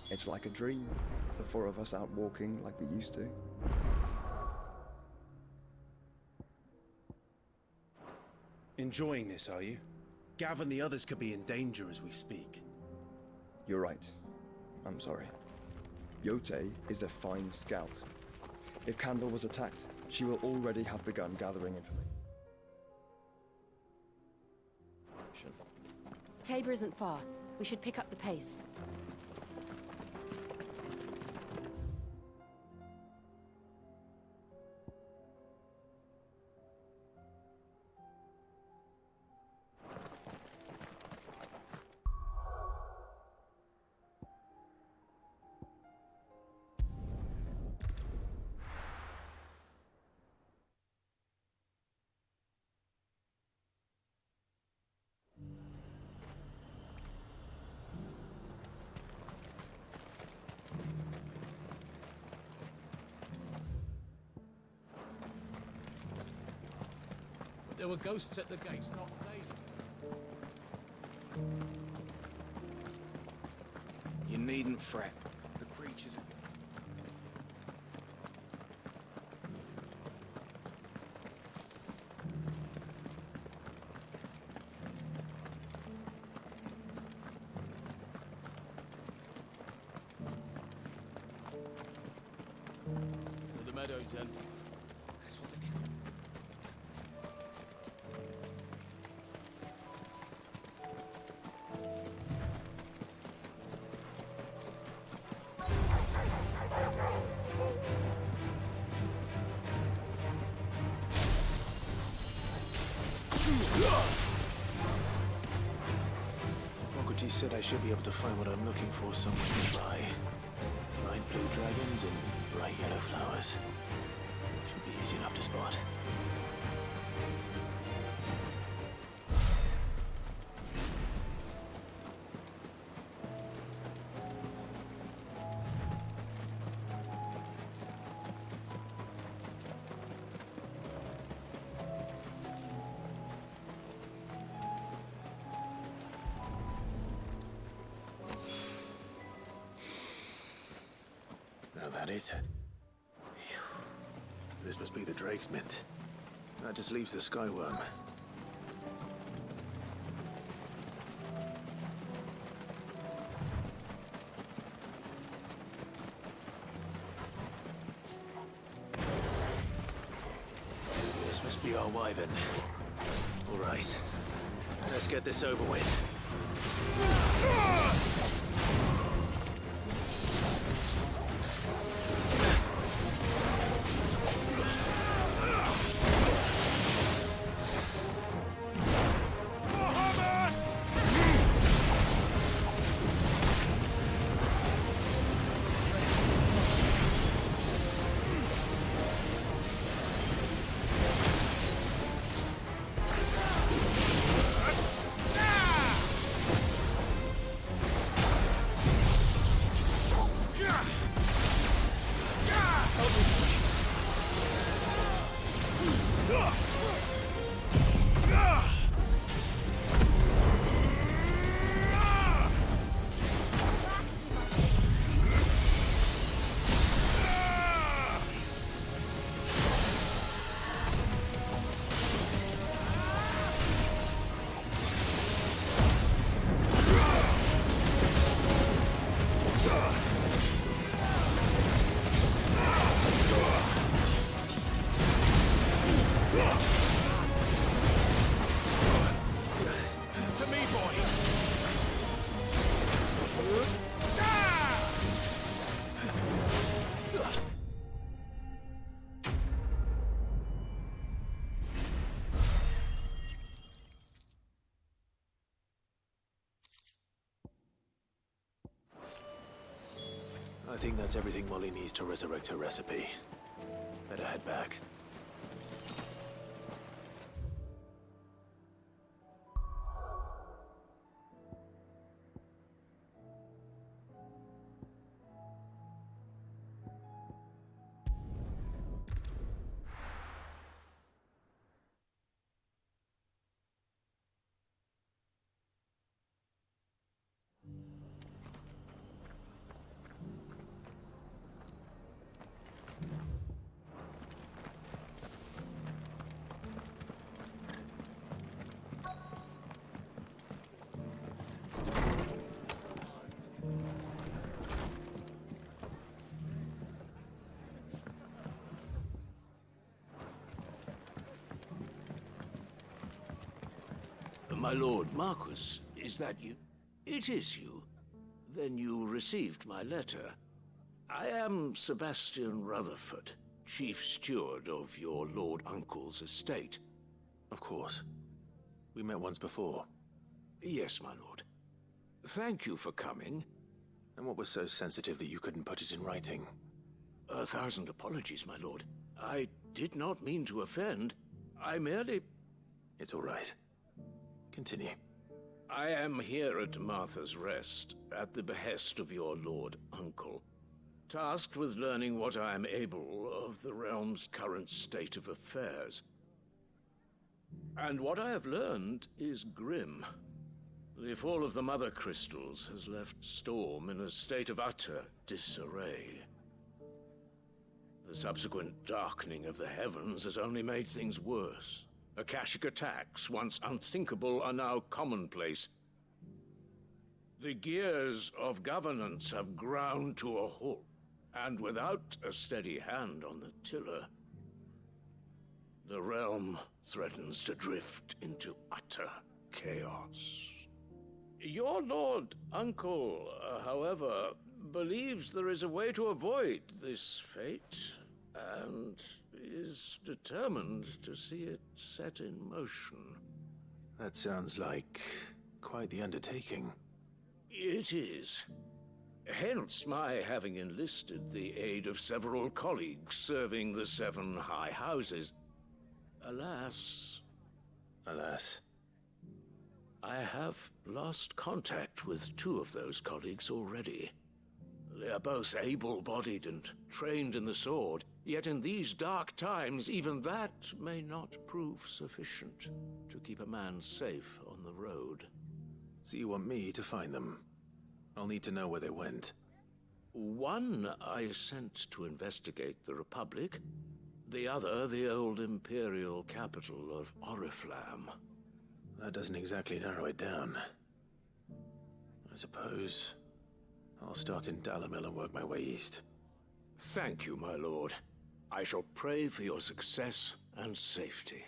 It's like a dream, the four of us out walking like we used to. Enjoying this, are you? Gav and the others could be in danger as we speak. You're right. I'm sorry. Yote is a fine scout. If Candle was attacked, she will already have begun gathering information. Tabor isn't far. We should pick up the pace. There were ghosts at the gates not days ago. You needn't fret. The creatures are... To the meadows, then. That's what they need. He said I should be able to find what I'm looking for somewhere nearby. Bright blue dragons and bright yellow flowers. Should be easy enough to spot. Now that is it. Phew. This must be the Drake's Mint. That just leaves the Skyworm. This must be our wyvern. All right. Let's get this over with. I think that's everything Molly needs to resurrect her recipe. Better head back. My lord Marquis, is that you? It is you. Then you received my letter. I am Sebastian Rutherford, chief steward of your lord uncle's estate. Of course. We met once before. Yes, my lord. Thank you for coming. And what was so sensitive that you couldn't put it in writing? 1,000 apologies, my lord. I did not mean to offend. I merely... It's all right. Continue. I am here at Martha's Rest, at the behest of your lord uncle, tasked with learning what I am able of the realm's current state of affairs. And what I have learned is grim. The fall of the Mother Crystals has left Storm in a state of utter disarray. The subsequent darkening of the heavens has only made things worse. Akashic attacks, once unthinkable, are now commonplace. The gears of governance have ground to a halt, and without a steady hand on the tiller, the realm threatens to drift into utter chaos. Your lord uncle, however, believes there is a way to avoid this fate, and is determined to see it set in motion. That sounds like quite the undertaking. It is. Hence my having enlisted the aid of several colleagues serving the 7 high houses. Alas... Alas. I have lost contact with 2 of those colleagues already. They are both able-bodied and trained in the sword, yet in these dark times, even that may not prove sufficient to keep a man safe on the road. So you want me to find them? I'll need to know where they went. One I sent to investigate the Republic, the other the old Imperial capital of Oriflamme. That doesn't exactly narrow it down. I suppose I'll start in Dalamil and work my way east. Thank you, my lord. I shall pray for your success and safety.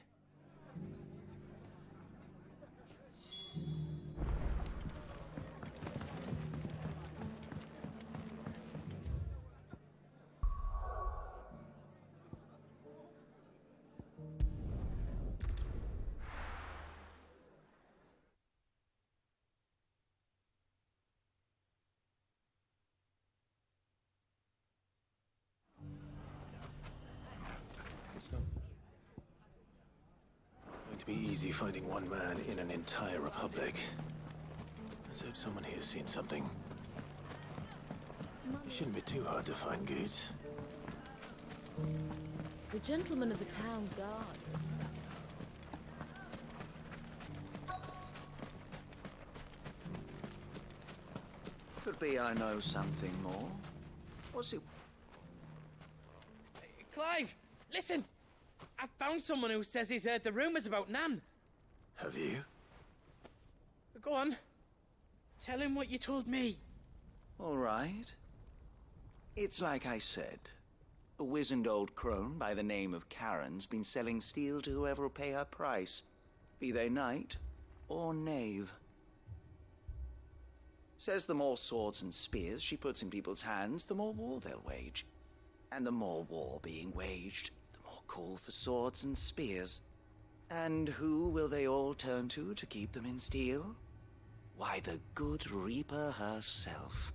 It's not going to be easy finding one man in an entire republic. Let's hope someone here's seen something. It shouldn't be too hard to find goods. The gentleman of the town guard. Could be I know something more. What's it? Clive, listen! I found someone who says he's heard the rumors about Nan. Have you? Go on. Tell him what you told me. All right. It's like I said. A wizened old crone by the name of Karen's been selling steel to whoever will pay her price, be they knight or knave. Says the more swords and spears she puts in people's hands, the more war they'll wage. And the more war being waged, the more call for swords and spears. And who will they all turn to keep them in steel? Why, the good Reaper herself.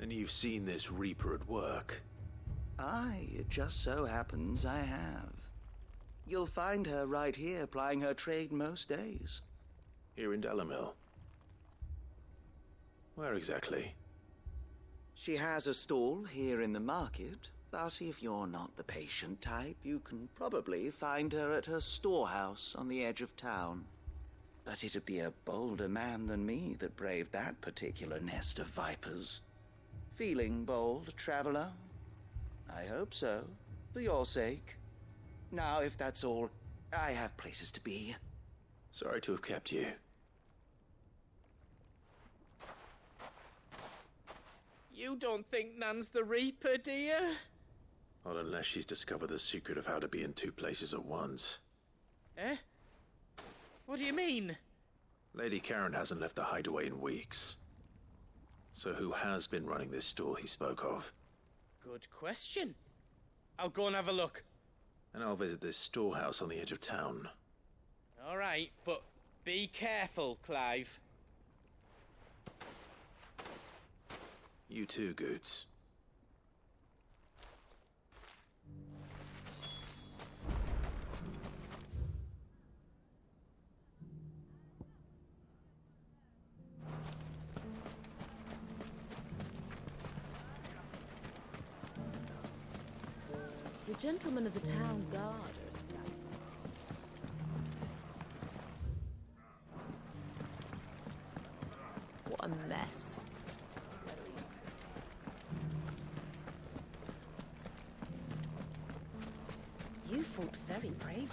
And you've seen this Reaper at work? Aye, it just so happens I have. You'll find her right here plying her trade most days. Here in Dalamil? Where exactly? She has a stall here in the market, but if you're not the patient type, you can probably find her at her storehouse on the edge of town. But it'd be a bolder man than me that braved that particular nest of vipers. Feeling bold, traveler? I hope so, for your sake. Now, if that's all, I have places to be. Sorry to have kept you. You don't think Nan's the Reaper, do you? Not unless she's discovered the secret of how to be in 2 places at once. Eh? What do you mean? Lady Karen hasn't left the hideaway in weeks. So who has been running this stall he spoke of? Good question. I'll go and have a look. And I'll visit this storehouse on the edge of town. All right, but be careful, Clive. You too, Goots. The gentlemen of the town guard are astounding. What a mess. You fought very bravely.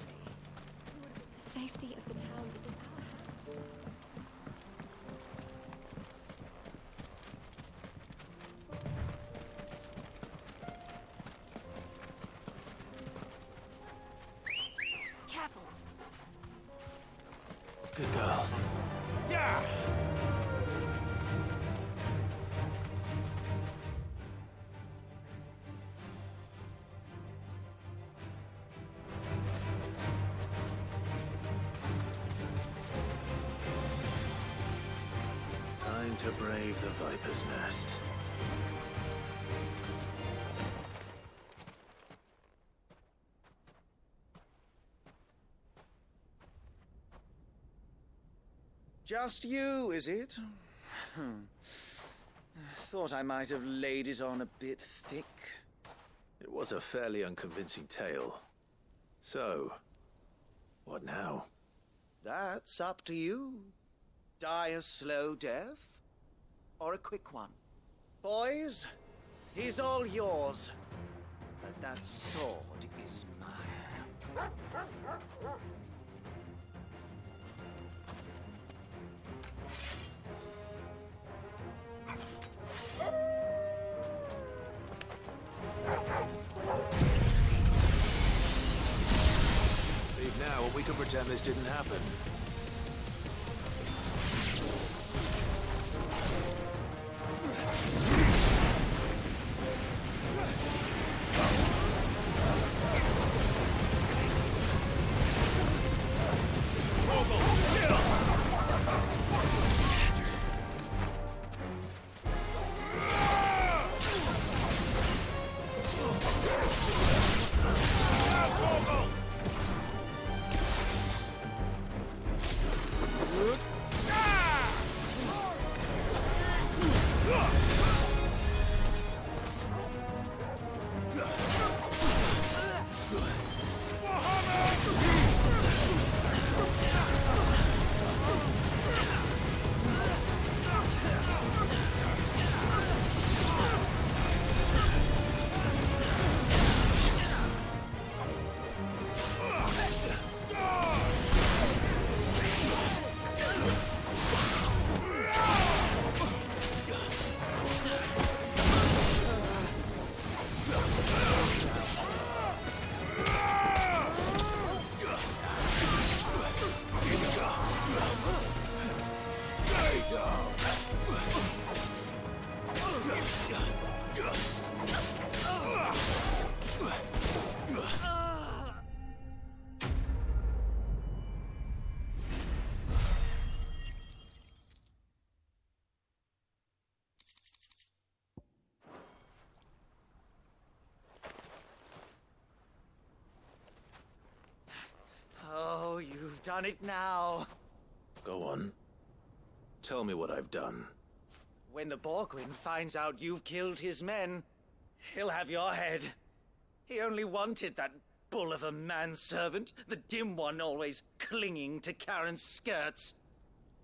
The safety of the town is in our hands. Careful. Good girl. Yeah! Time to brave the Viper's Nest. Just you, is it? Thought I might have laid it on a bit thick. It was a fairly unconvincing tale. So, what now? That's up to you. Die a slow death, or a quick one. Boys, he's all yours. But that sword is mine. Leave now, and we can pretend this didn't happen. Oh, you've done it now. Go on. Tell me what I've done. When the Borgwyn finds out you've killed his men, he'll have your head. He only wanted that bull of a manservant, the dim one always clinging to Karen's skirts.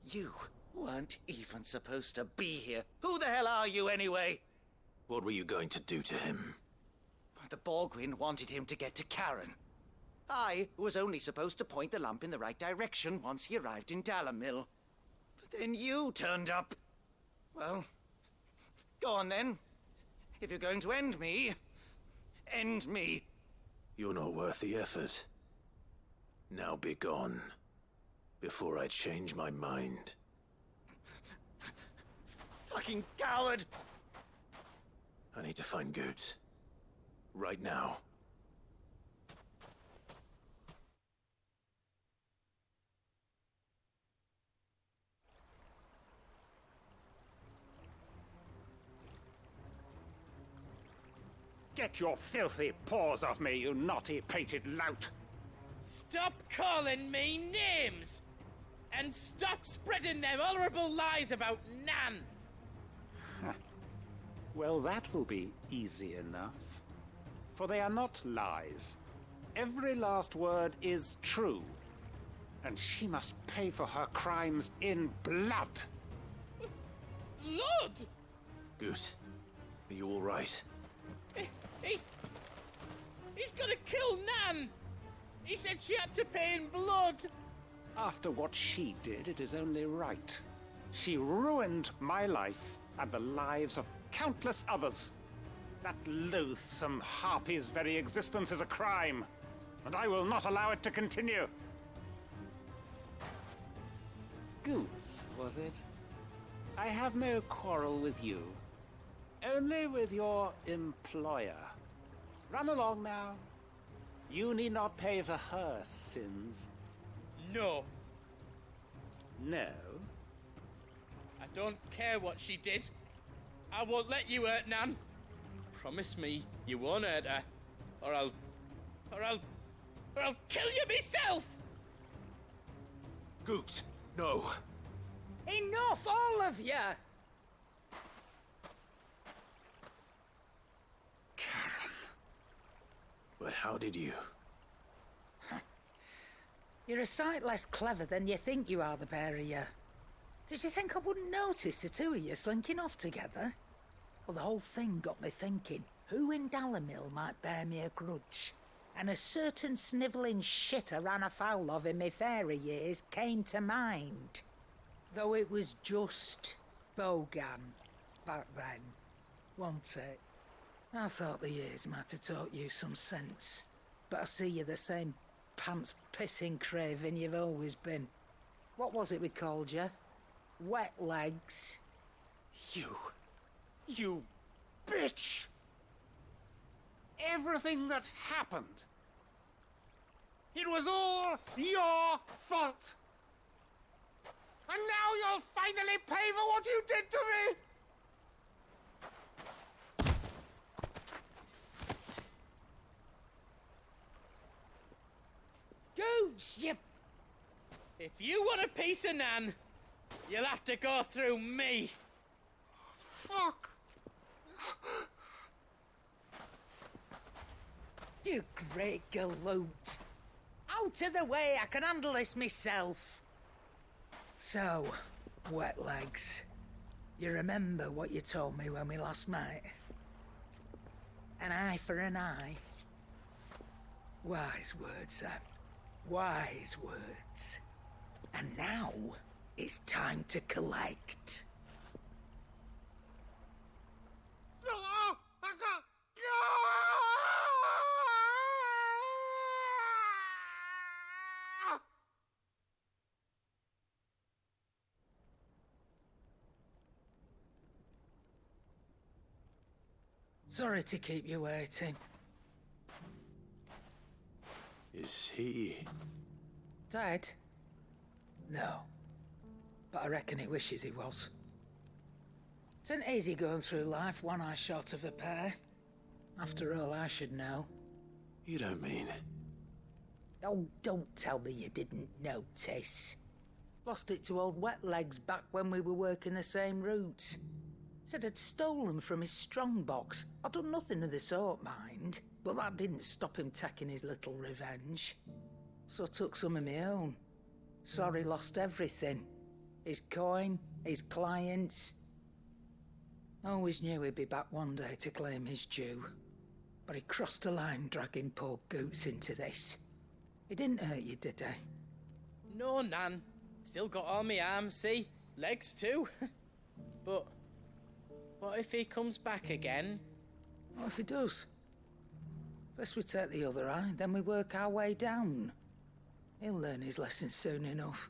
You weren't even supposed to be here. Who the hell are you anyway? What were you going to do to him? The Borgwyn wanted him to get to Karen. I was only supposed to point the lamp in the right direction once he arrived in Dalamil. But then you turned up. Well, go on then. If you're going to end me, end me. You're not worth the effort. Now be gone. before I change my mind. Fucking coward! I need to find Goots. Right now. Get your filthy paws off me, you naughty-pated lout! Stop calling me names! And stop spreading them horrible lies about Nan! Well, that will be easy enough. For they are not lies. Every last word is true. And she must pay for her crimes in blood. Blood? Goot, are you all right? He's gonna kill Nan! He said she had to pay in blood! After what she did, it is only right. She ruined my life and the lives of countless others. That loathsome harpy's very existence is a crime, and I will not allow it to continue. Goots, was it? I have no quarrel with you. Only with your employer. Run along now. You need not pay for her sins. No. No? I don't care what she did. I won't let you hurt Nan. Promise me you won't hurt her, or I'll kill you myself! Goot, no. Enough, all of you! Karen. But how did you? You're a sight less clever than you think you are, the pair of you. Did you think I wouldn't notice the two of you slinking off together? Well, the whole thing got me thinking, who in Dalamil might bear me a grudge? And a certain snivelling shit I ran afoul of in my fairy years came to mind. Though it was just Bogan back then, wasn't it? I thought the years might have taught you some sense, but I see you're the same pants-pissing craven you've always been. What was it we called you? Wet legs? You bitch! Everything that happened, it was all your fault! And now you'll finally pay for what you did to me! Goots, you... If you want a piece of Nan, you'll have to go through me. Fuck! You great galoot. Out of the way, I can handle this myself. So, wet legs, you remember what you told me when we last met? An eye for an eye. Wise words, Sam. Wise words. And now, it's time to collect. Sorry to keep you waiting. Is he... Dead? No. But I reckon he wishes he was. It isn't easy going through life one eye short of a pair. After all, I should know. You don't mean... Oh, don't tell me you didn't notice. Lost it to old Wet Legs back when we were working the same routes. Said I'd stolen from his strongbox. I'd done nothing of the sort, mind. But that didn't stop him taking his little revenge. So I took some of my own. Sorry, lost everything. His coin, his clients. Always knew he'd be back one day to claim his due. But he crossed a line dragging poor Goots into this. He didn't hurt you, did he? No, Nan. Still got all my arms, see? Legs too. But what if he comes back again? What if he does? First we take the other eye, then we work our way down. He'll learn his lesson soon enough.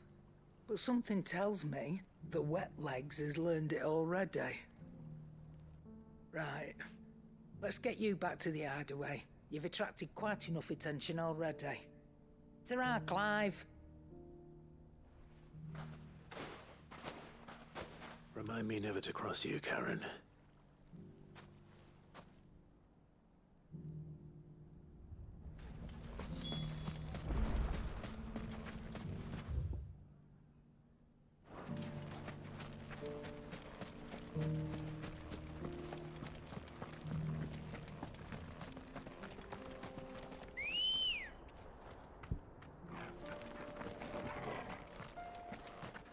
But something tells me the wet legs has learned it already. Right. Let's get you back to the hideaway. You've attracted quite enough attention already. Ta-ra, Clive. Remind me never to cross you, Karen.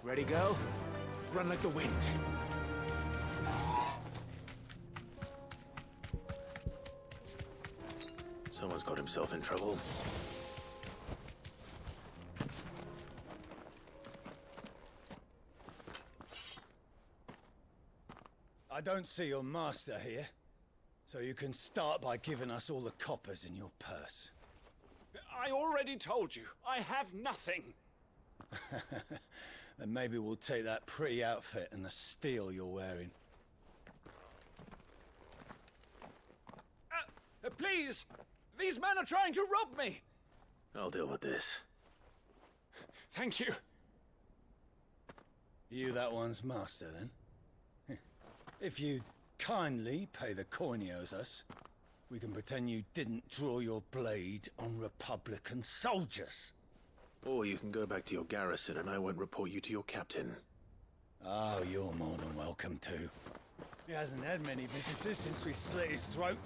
Ready, go? Run like the wind. Someone's got himself in trouble. I don't see your master here, so you can start by giving us all the coppers in your purse. I already told you, I have nothing. Then maybe we'll take that pretty outfit and the steel you're wearing. Please! These men are trying to rob me! I'll deal with this. Thank you. You that one's master, then? If you'd kindly pay the coin he owes us, we can pretend you didn't draw your blade on Republican soldiers. Or you can go back to your garrison and I won't report you to your captain. Oh, you're more than welcome to. He hasn't had many visitors since we slit his throat.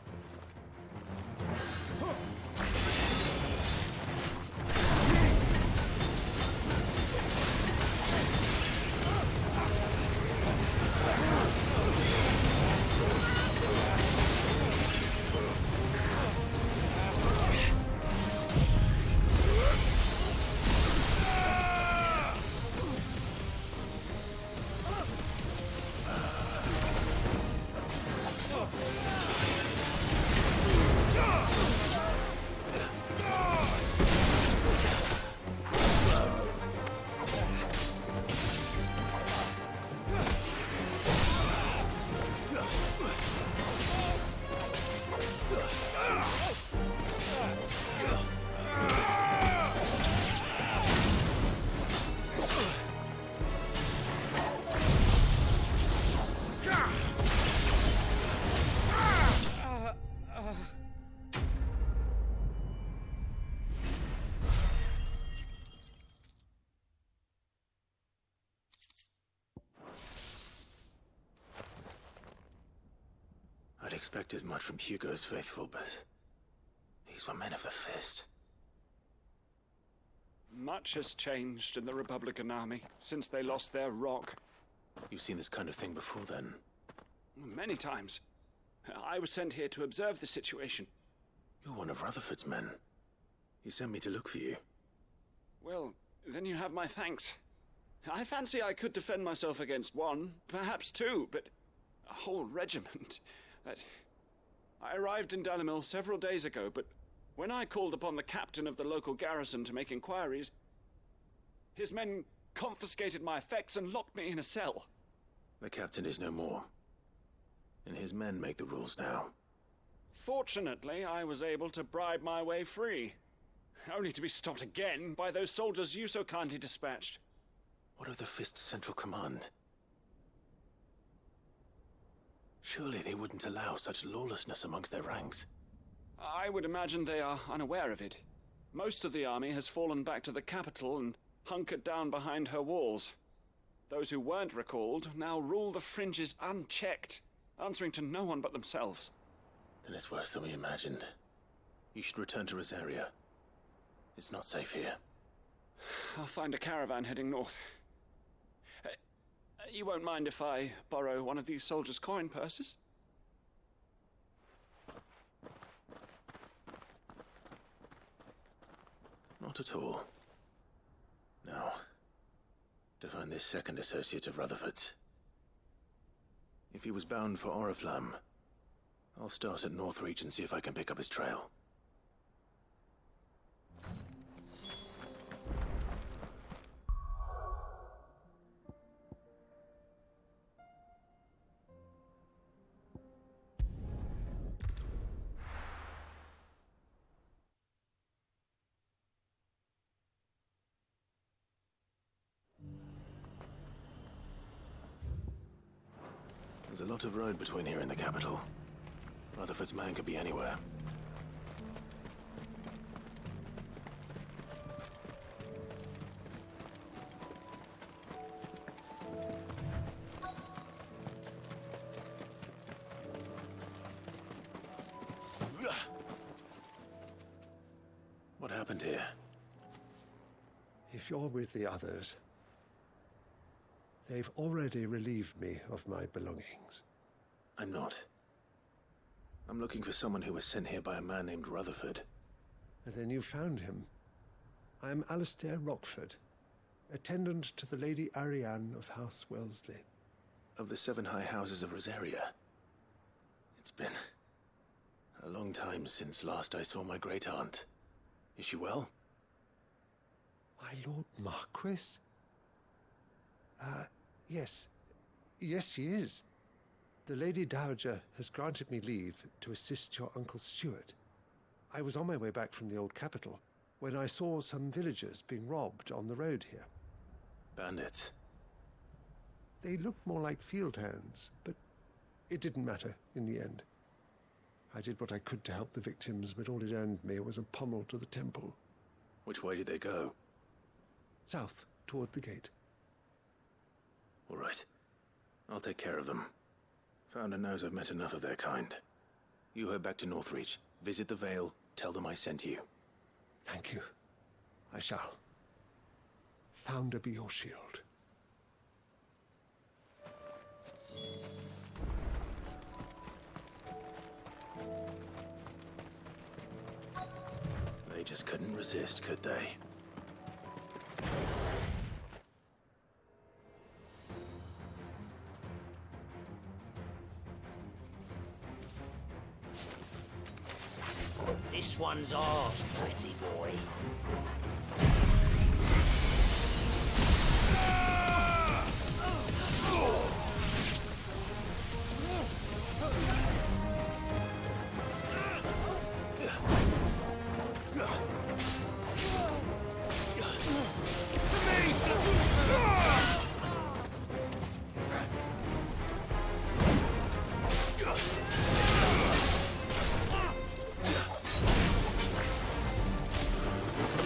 I'd expect as much from Hugo's faithful, but these were men of the fist. Much has changed in the Republican army since they lost their rock. You've seen this kind of thing before, then? Many times. I was sent here to observe the situation. You're one of Rutherford's men. He sent me to look for you. Well, then you have my thanks. I fancy I could defend myself against one, perhaps two, but a whole regiment. I arrived in Dalimil several days ago, but when I called upon the captain of the local garrison to make inquiries, his men confiscated my effects and locked me in a cell. The captain is no more, and his men make the rules now. Fortunately, I was able to bribe my way free, only to be stopped again by those soldiers you so kindly dispatched. What of the Fist's Central Command? Surely they wouldn't allow such lawlessness amongst their ranks. I would imagine they are unaware of it. Most of the army has fallen back to the capital and hunkered down behind her walls. Those who weren't recalled now rule the fringes unchecked, answering to no one but themselves. Then it's worse than we imagined. You should return to Rosaria. It's not safe here. I'll find a caravan heading north. You won't mind if I borrow one of these soldiers' coin purses? Not at all. Now, to find this second associate of Rutherford's. If he was bound for Oriflamme, I'll start at Northreach and see if I can pick up his trail. There's a lot of road between here and the capital. Rutherford's man could be anywhere. What happened here? If you're with the others, they've already relieved me of my belongings. I'm not. I'm looking for someone who was sent here by a man named Rutherford. And then you found him. I am Alistair Rockford, attendant to the Lady Ariane of House Wellesley. Of the 7 high houses of Rosaria. It's been a long time since last I saw my great-aunt. Is she well? My Lord Marquis? Yes. Yes, she is. The Lady Dowager has granted me leave to assist your Uncle Stuart. I was on my way back from the old capital when I saw some villagers being robbed on the road here. Bandits? They looked more like field hands, but it didn't matter in the end. I did what I could to help the victims, but all it earned me was a pommel to the temple. Which way did they go? South, toward the gate. All right. I'll take care of them. Founder knows I've met enough of their kind. You head back to Northreach, visit the Vale, tell them I sent you. Thank you. I shall. Founder be your shield. They just couldn't resist, could they? This one's ours, pretty boy.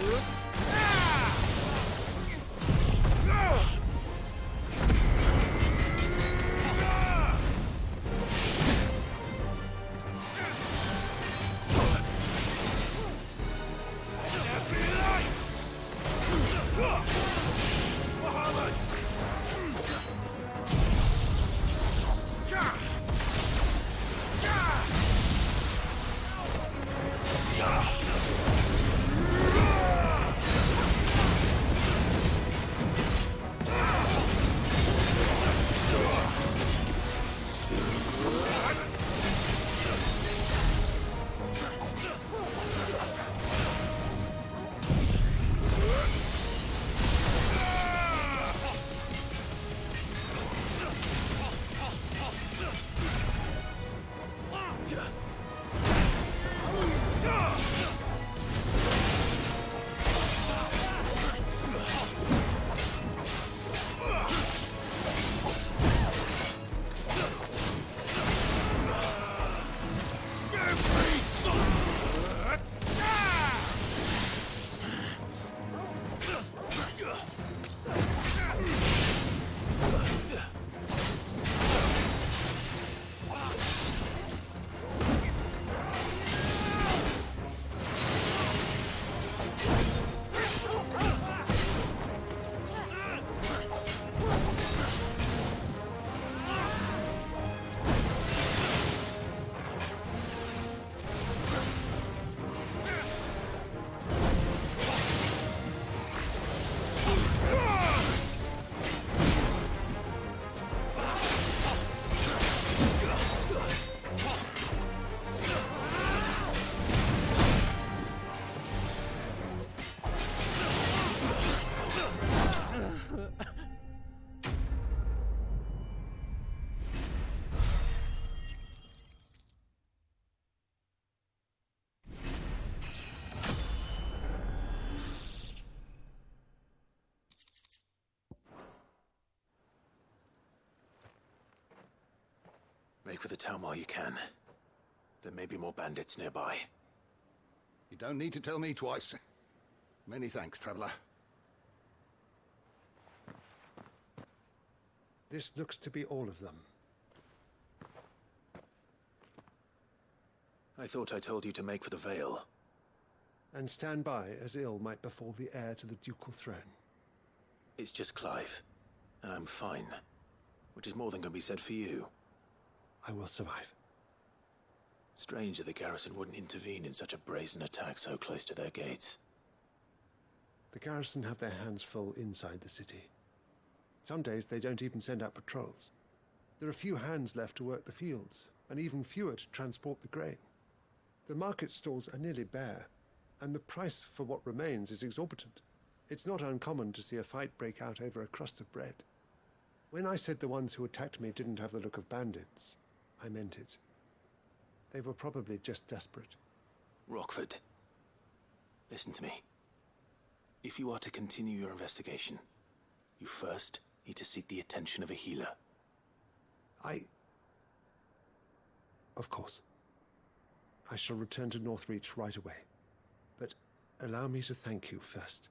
Good. for the town while you can. There may be more bandits nearby. You don't need to tell me twice. Many thanks, traveler. This looks to be all of them. I thought I told you to make for the Vale. And stand by as ill might befall the heir to the ducal throne. It's just Clive, and I'm fine. Which is more than can be said for you. I will survive. Strange that the garrison wouldn't intervene in such a brazen attack so close to their gates. The garrison have their hands full inside the city. Some days they don't even send out patrols. There are few hands left to work the fields, and even fewer to transport the grain. The market stalls are nearly bare, and the price for what remains is exorbitant. It's not uncommon to see a fight break out over a crust of bread. When I said the ones who attacked me didn't have the look of bandits, I meant it. They were probably just desperate. Rockford, listen to me. If you are to continue your investigation, you first need to seek the attention of a healer. Of course. I shall return to Northreach right away. But allow me to thank you first.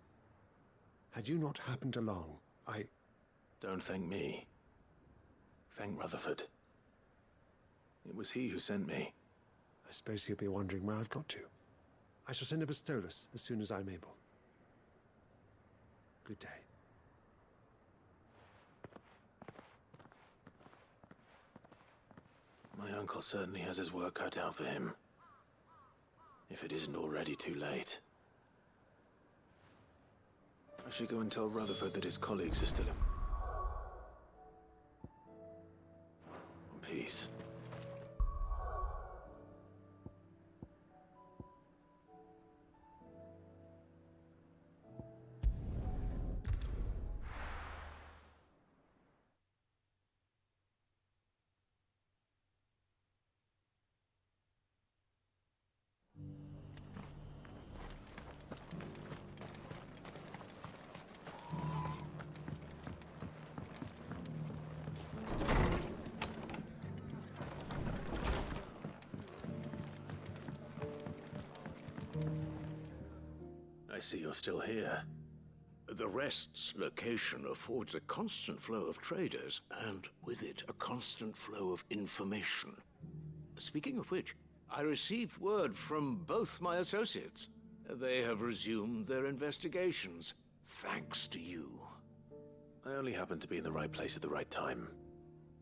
Had you not happened along, Don't thank me. Thank Rutherford. It was he who sent me. I suppose he'll be wondering where I've got to. I shall send a Bistolus as soon as I'm able. Good day. My uncle certainly has his work cut out for him. If it isn't already too late. I should go and tell Rutherford that his colleagues are still in peace. I see you're still here. The Rest's location affords a constant flow of traders, and with it, a constant flow of information. Speaking of which, I received word from both my associates. They have resumed their investigations, thanks to you. I only happened to be in the right place at the right time.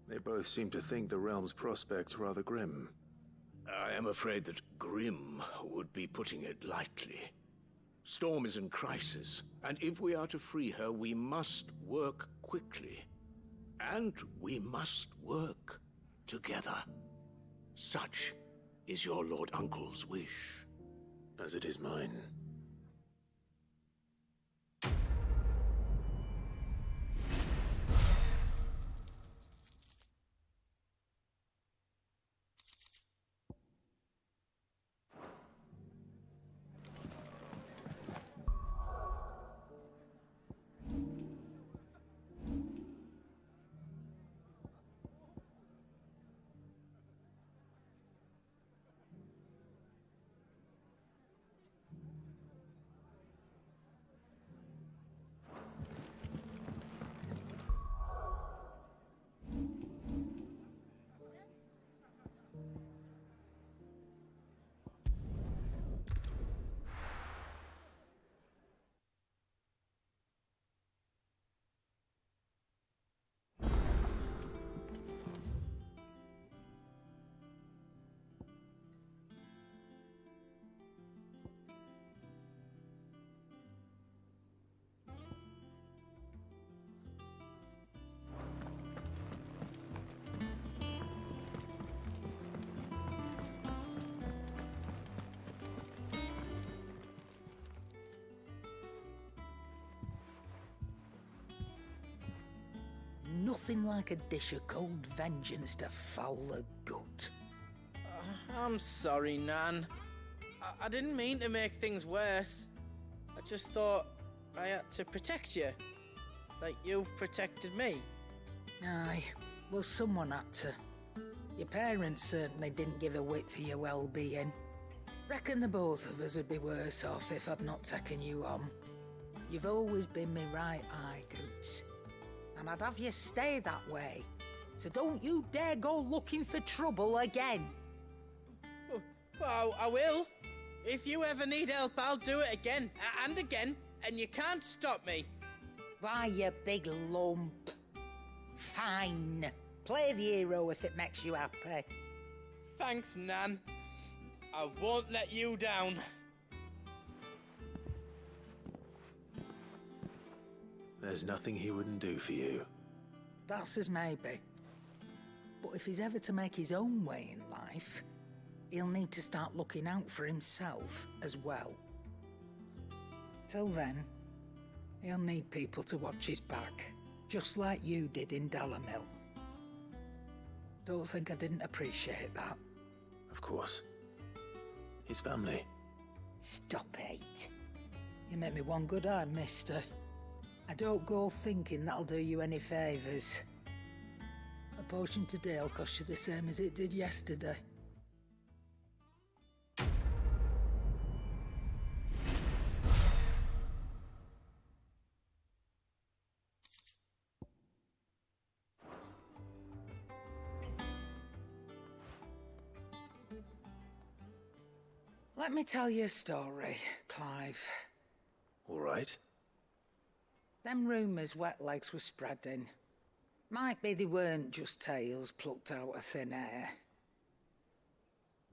They both seem to think the realm's prospects rather grim. I am afraid that grim would be putting it lightly. Storm is in crisis, and if we are to free her, we must work quickly. And we must work together. Such is your Lord Uncle's wish. As it is mine. Nothing like a dish of cold vengeance to foul the gut. I'm sorry, Nan. I didn't mean to make things worse. I just thought I had to protect you. Like you've protected me. Aye, well, someone had to. Your parents certainly didn't give a whit for your well-being. Reckon the both of us would be worse off if I'd not taken you on. You've always been me right eye, Goots. And I'd have you stay that way. So don't you dare go looking for trouble again. Well, I will. If you ever need help, I'll do it again and again, and you can't stop me. Why, you big lump. Fine. Play the hero if it makes you happy. Thanks, Nan. I won't let you down. There's nothing he wouldn't do for you. That's as maybe. But if he's ever to make his own way in life, he'll need to start looking out for himself as well. Till then, he'll need people to watch his back, just like you did in Dalamil. Don't think I didn't appreciate that. Of course. His family. Stop it. You make me one good eye, mister. I don't go thinking that'll do you any favours. A potion today'll cost you the same as it did yesterday. Let me tell you a story, Clive. All right. Them rumours Wetlegs were spreading. Might be they weren't just tales plucked out of thin air.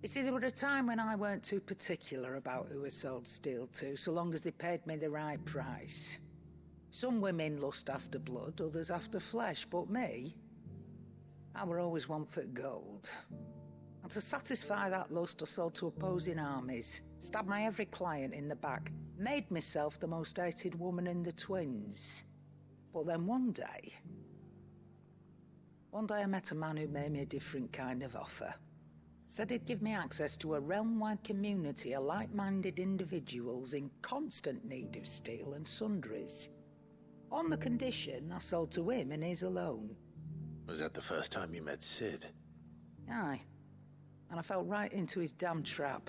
You see, there were a time when I weren't too particular about who I sold steel to, so long as they paid me the right price. Some women lust after blood, others after flesh, but me, I were always one for gold. And to satisfy that lust, I sold to opposing armies, stabbed my every client in the back, made myself the most hated woman in the twins. But then one day I met a man who made me a different kind of offer. Said he'd give me access to a realm-wide community of like-minded individuals in constant need of steel and sundries. On the condition I sold to him and his alone. Was that the first time you met Sid? Aye. And I fell right into his damn trap.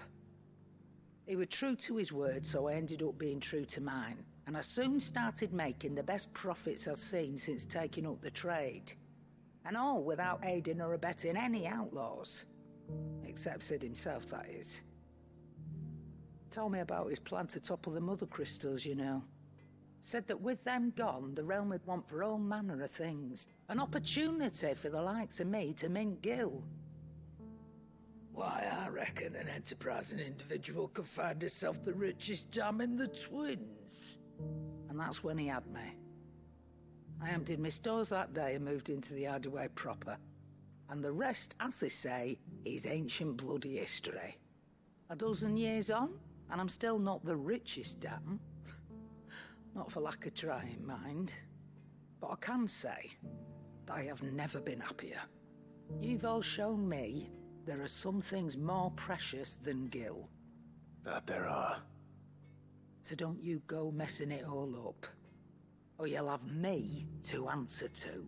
He was true to his word, so I ended up being true to mine. And I soon started making the best profits I've seen since taking up the trade. And all without aiding or abetting any outlaws. Except Sid himself, that is. Told me about his plan to topple the mother crystals, you know. Said that with them gone, the realm would want for all manner of things. An opportunity for the likes of me to mint gil. Why, I reckon an enterprising individual could find himself the richest dam in the twins. And that's when he had me. I emptied my stores that day and moved into the Hideaway proper. And the rest, as they say, is ancient bloody history. A dozen years on, and I'm still not the richest dam. Not for lack of trying, mind. But I can say that I have never been happier. You've all shown me there are some things more precious than gil. That there are. So don't you go messing it all up, or you'll have me to answer to.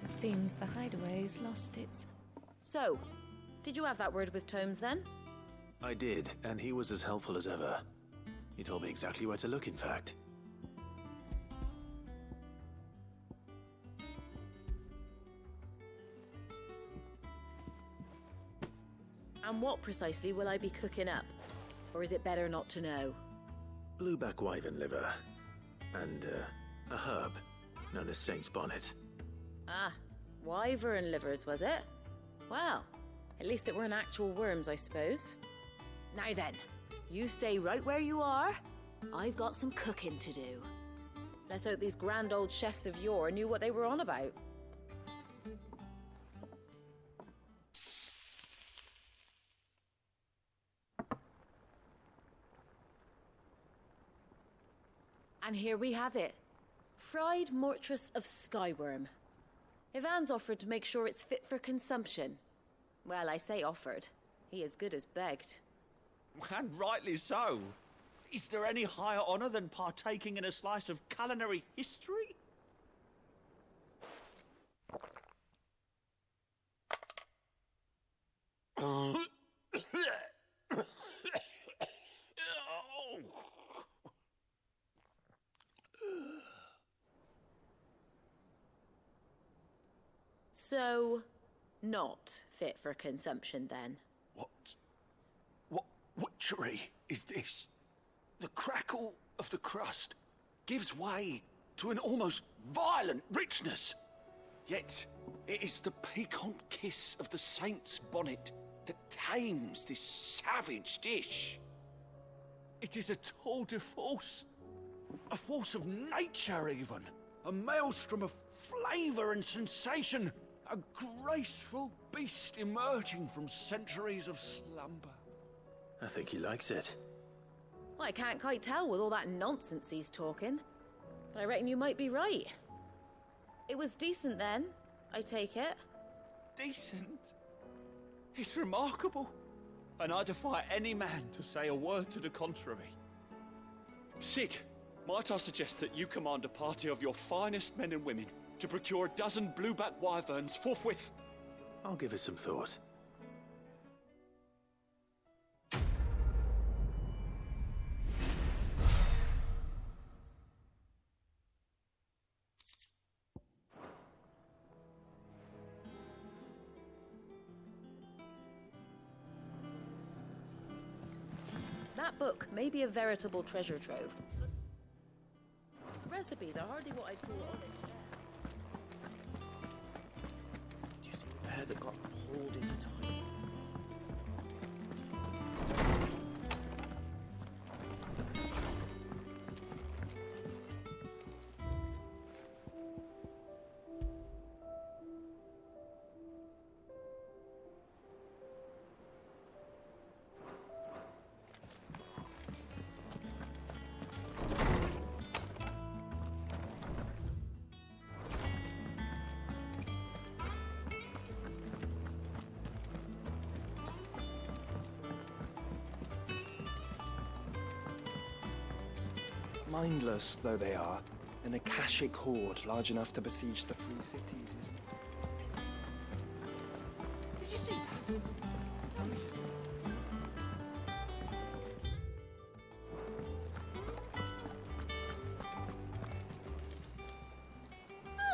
It seems the Hideaway's lost its... So, did you have that word with Tomes then? I did, and he was as helpful as ever. He told me exactly where to look, in fact. And what precisely will I be cooking up? Or is it better not to know? Blueback wyvern liver. And, a herb known as Saint's Bonnet. Ah, wyvern livers, was it? Well, at least it weren't actual worms, I suppose. Now then, you stay right where you are. I've got some cooking to do. Let's hope these grand old chefs of yore knew what they were on about. And here we have it. Fried mortress of skyworm. Ivan's offered to make sure it's fit for consumption. Well, I say offered. He as good as begged. And rightly so. Is there any higher honour than partaking in a slice of culinary history? So, not fit for consumption then? What witchery is this? The crackle of the crust gives way to an almost violent richness. Yet, it is the piquant kiss of the saint's bonnet that tames this savage dish. It is a tour de force. A force of nature, even. A maelstrom of flavour and sensation. A graceful beast emerging from centuries of slumber. I think he likes it. Well, I can't quite tell with all that nonsense he's talking. But I reckon you might be right. It was decent then, I take it. Decent? It's remarkable. And I defy any man to say a word to the contrary. Sid, might I suggest that you command a party of your finest men and women to procure a dozen blueback wyverns forthwith? I'll give it some thought. That book may be a veritable treasure trove. Recipes are hardly what I'd call honest fare. Do you see the pair that got hauled into time? Mindless though they are, an Akashic horde large enough to besiege the free cities, isn't it? Did you see that? Tell me.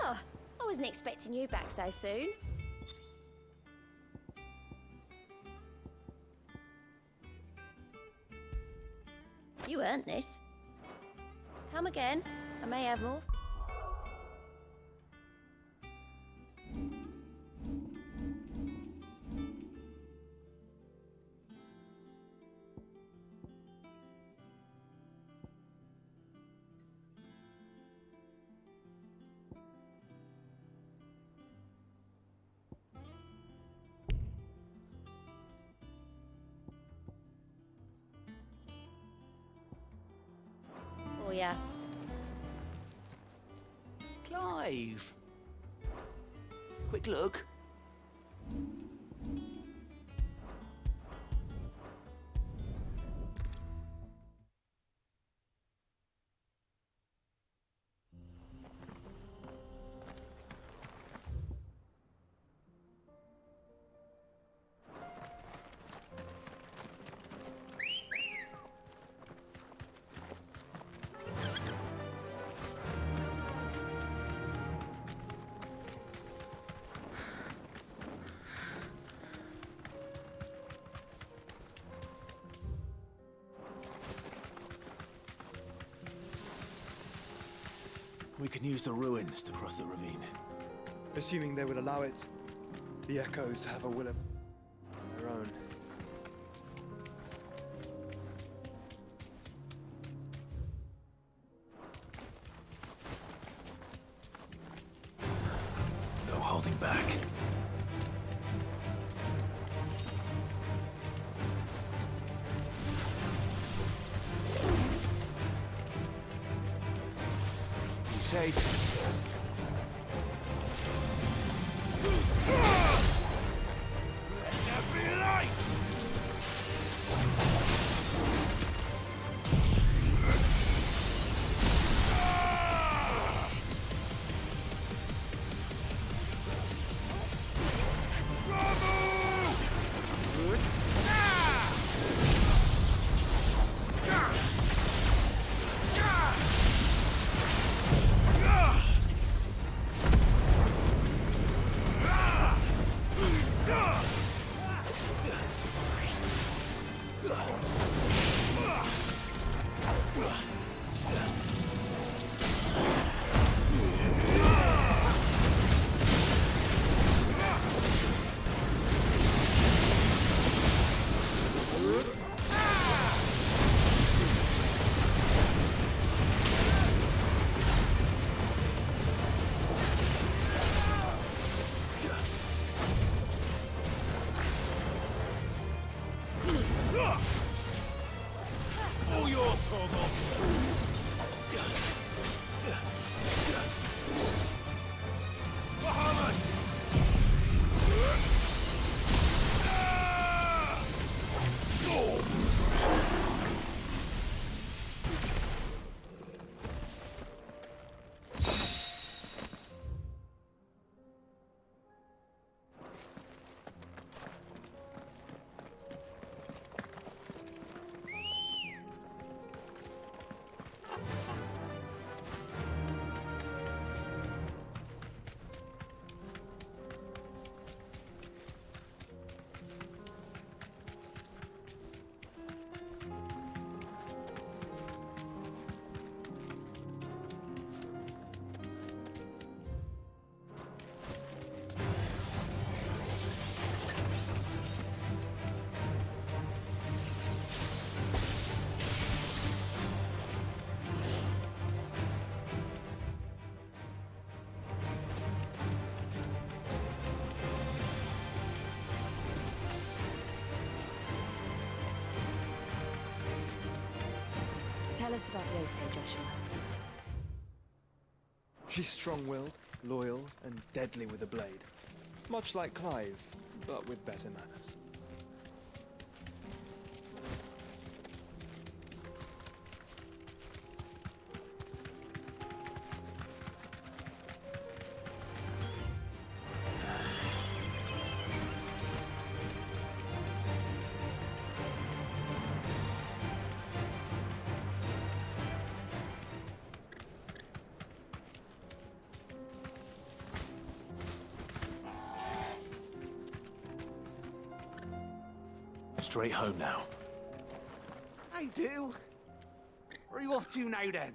Oh, I wasn't expecting you back so soon. You earned this. Come again. I may have more. Oh, yeah. Clive! Quick look. We can use the ruins to cross the ravine. Assuming they will allow it, the echoes have a will of their own. No holding back. Safe. Let there be light! Tell us about Yote, Joshua. She's strong-willed, loyal, and deadly with a blade. Much like Clive, but with better manners. Straight home now. I do. Where are you off to now, then?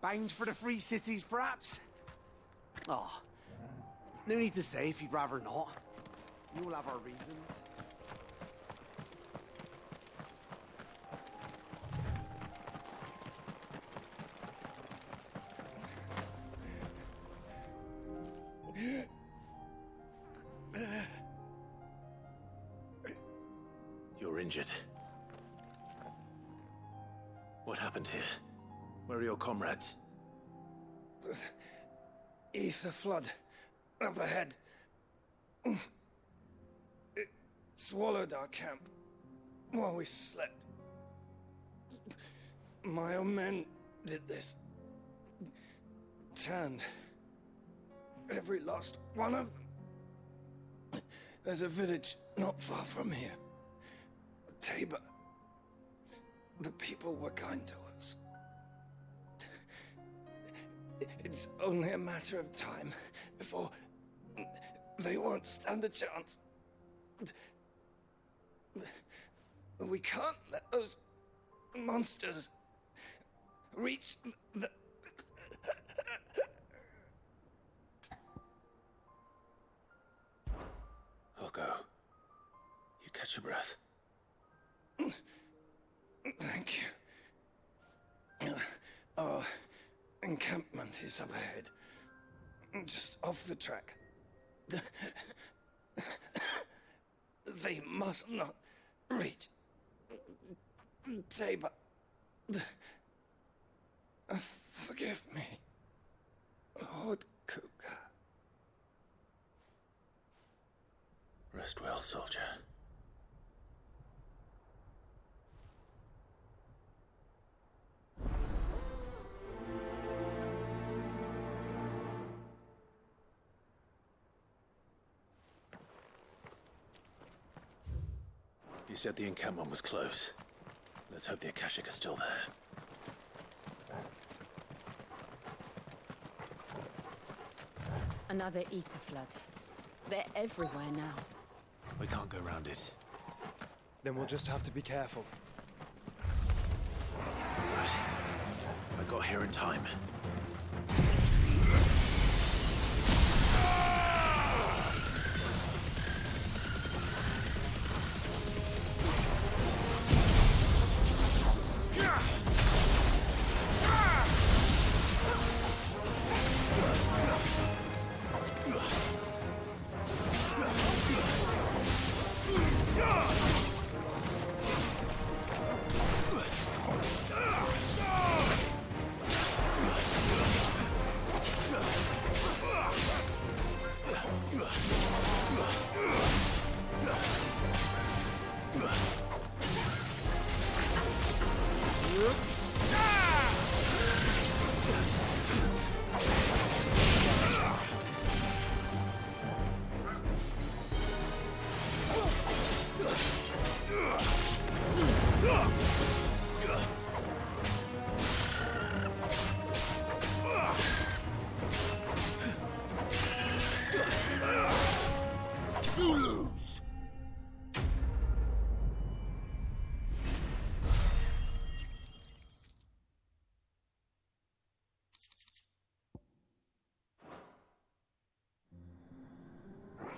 Bound for the Free Cities, perhaps? Oh, no need to say if you'd rather not. We all have our reasons. You're injured. What happened here? Where are your comrades? Ether flood. Up ahead. It swallowed our camp while we slept. My own men did this. Turned. Every last one of them. There's a village not far from here. Tabor. The people were kind to us. It's only a matter of time before they won't stand a chance. We can't let those monsters reach the... I'll go. You catch your breath. Thank you. Our encampment is up ahead. Just off the track. They must not reach Tabor. Forgive me, Lord Kuka. Rest well, soldier. You said the encampment was close. Let's hope the Akashic are still there. Another ether flood. They're everywhere now. We can't go round it. Then we'll just have to be careful. Right. I got here in time.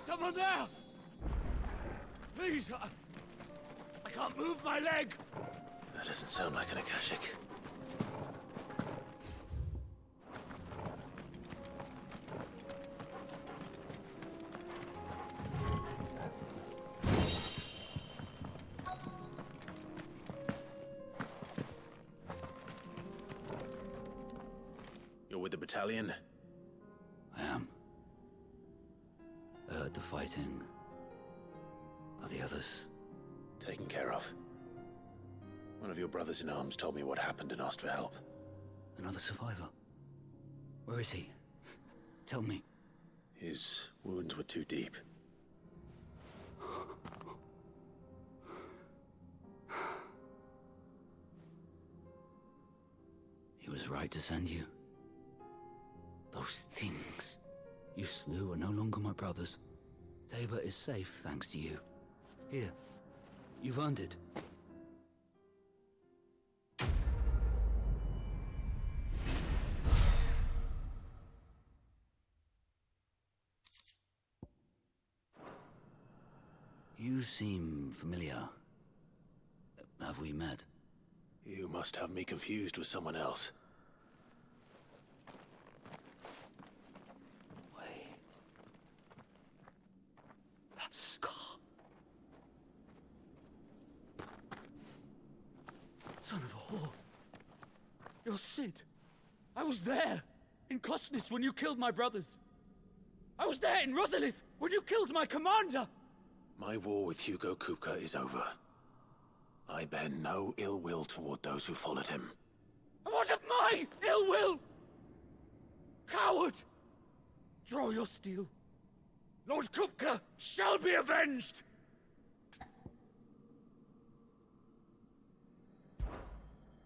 Someone there! Please, I can't move my leg! That doesn't sound like an Akashic. You're with the battalion? I am. I heard the fighting. Are the others? Taken care of. One of your brothers in arms told me what happened and asked for help. Another survivor? Where is he? Tell me. His wounds were too deep. He was right to send you. Those things you slew are no longer my brothers. Tabor is safe thanks to you. Here, you've earned it. You seem familiar. Have we met? You must have me confused with someone else. Wait. That scar. Son of a whore. You're Sid. I was there, in Costness, when you killed my brothers. I was there in Rosalith, when you killed my commander. My war with Hugo Kupka is over. I bear no ill will toward those who followed him. And what of my ill will? Coward! Draw your steel. Lord Kupka shall be avenged!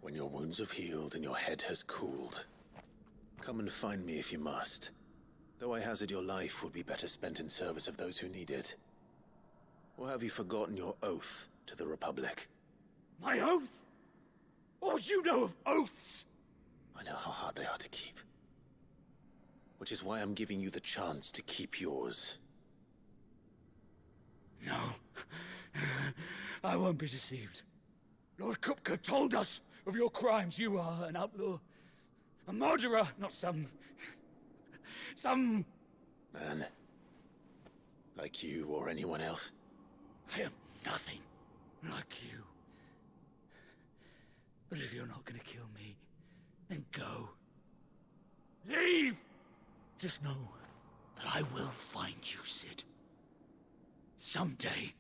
When your wounds have healed and your head has cooled, come and find me if you must. Though I hazard your life would be better spent in service of those who need it. Or have you forgotten your oath to the Republic? My oath? What would you know of oaths? I know how hard they are to keep. Which is why I'm giving you the chance to keep yours. No. I won't be deceived. Lord Kupka told us of your crimes. You are an outlaw. A murderer, not some man. Like you or anyone else. I am nothing like you. But if you're not gonna kill me, then go. Leave! Just know that I will find you, Sid. Someday.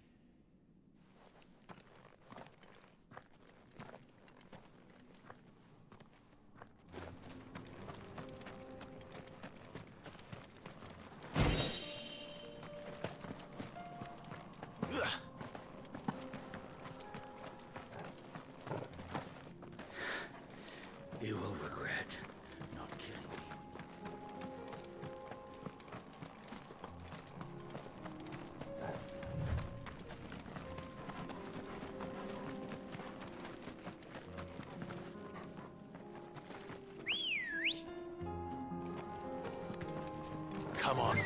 You will regret not killing me. Come on.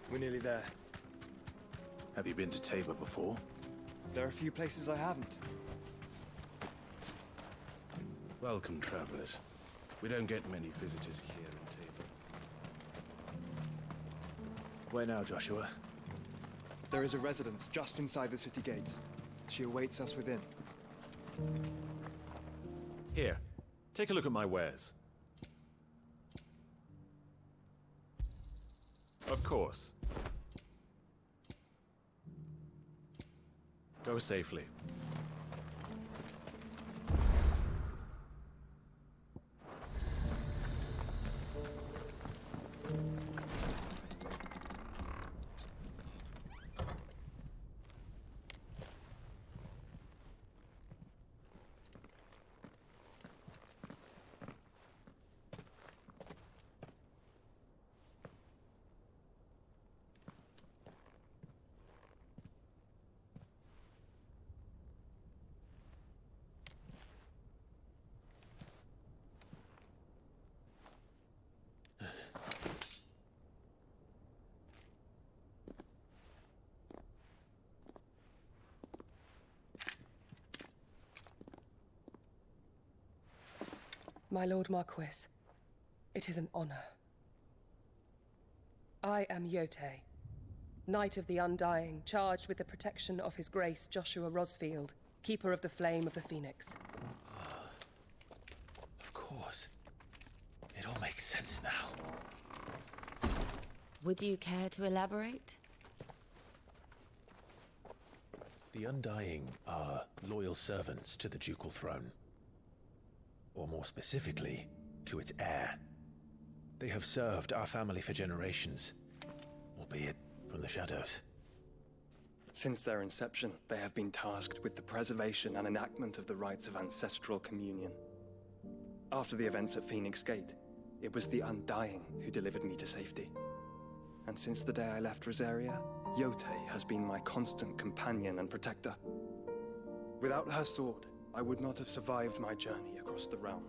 We're nearly there. Have you been to Tabor before? There are a few places I haven't. Welcome, travelers. We don't get many visitors here in Tabor. Where now, Joshua? There is a residence just inside the city gates. She awaits us within. Here, take a look at my wares. Of course. Go safely. My Lord Marquis, it is an honor. I am Yotei, Knight of the Undying, charged with the protection of His Grace Joshua Rosfield, Keeper of the Flame of the Phoenix. Of course. It all makes sense now. Would you care to elaborate? The Undying are loyal servants to the ducal throne. Or more specifically, to its heir. They have served our family for generations, albeit from the shadows. Since their inception, they have been tasked with the preservation and enactment of the rites of ancestral communion. After the events at Phoenix Gate, it was the Undying who delivered me to safety. And since the day I left Rosaria, Yotei has been my constant companion and protector. Without her sword, I would not have survived my journey across the realm.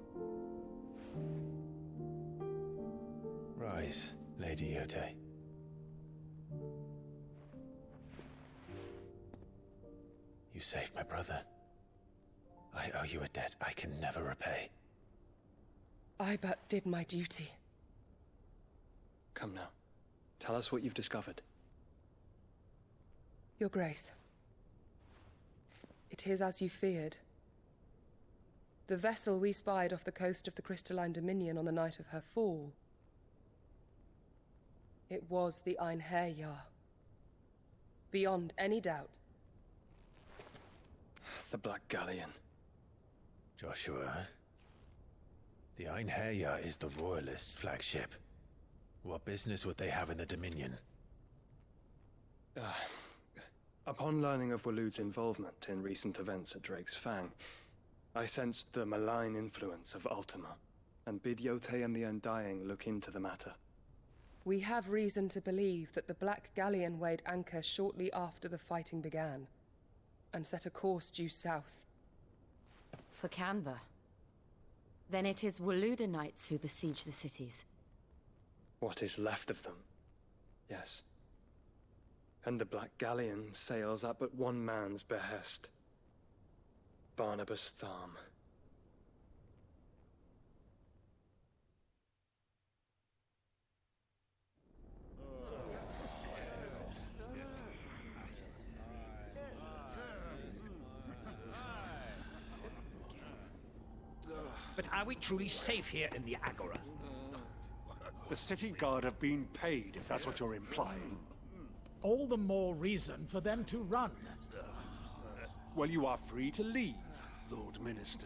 Rise, Lady Yotei. You saved my brother. I owe you a debt I can never repay. I but did my duty. Come now. Tell us what you've discovered. Your Grace. It is as you feared. The vessel we spied off the coast of the Crystalline Dominion on the night of her fall. It was the Einherjar. Beyond any doubt. The Black Galleon. Joshua, the Einherjar is the Royalists' flagship. What business would they have in the Dominion? Upon learning of Waloed's involvement in recent events at Drake's Fang, I sensed the malign influence of Ultima, and bid Yotei and the Undying look into the matter. We have reason to believe that the Black Galleon weighed anchor shortly after the fighting began, and set a course due south. For Canva. Then it is Waloed knights who besiege the cities. What is left of them, yes. And the Black Galleon sails at but one man's behest. Barnabas Tharm. But are we truly safe here in the Agora? The city guard have been paid, if that's what you're implying. All the more reason for them to run. Well, you are free to leave, Lord Minister.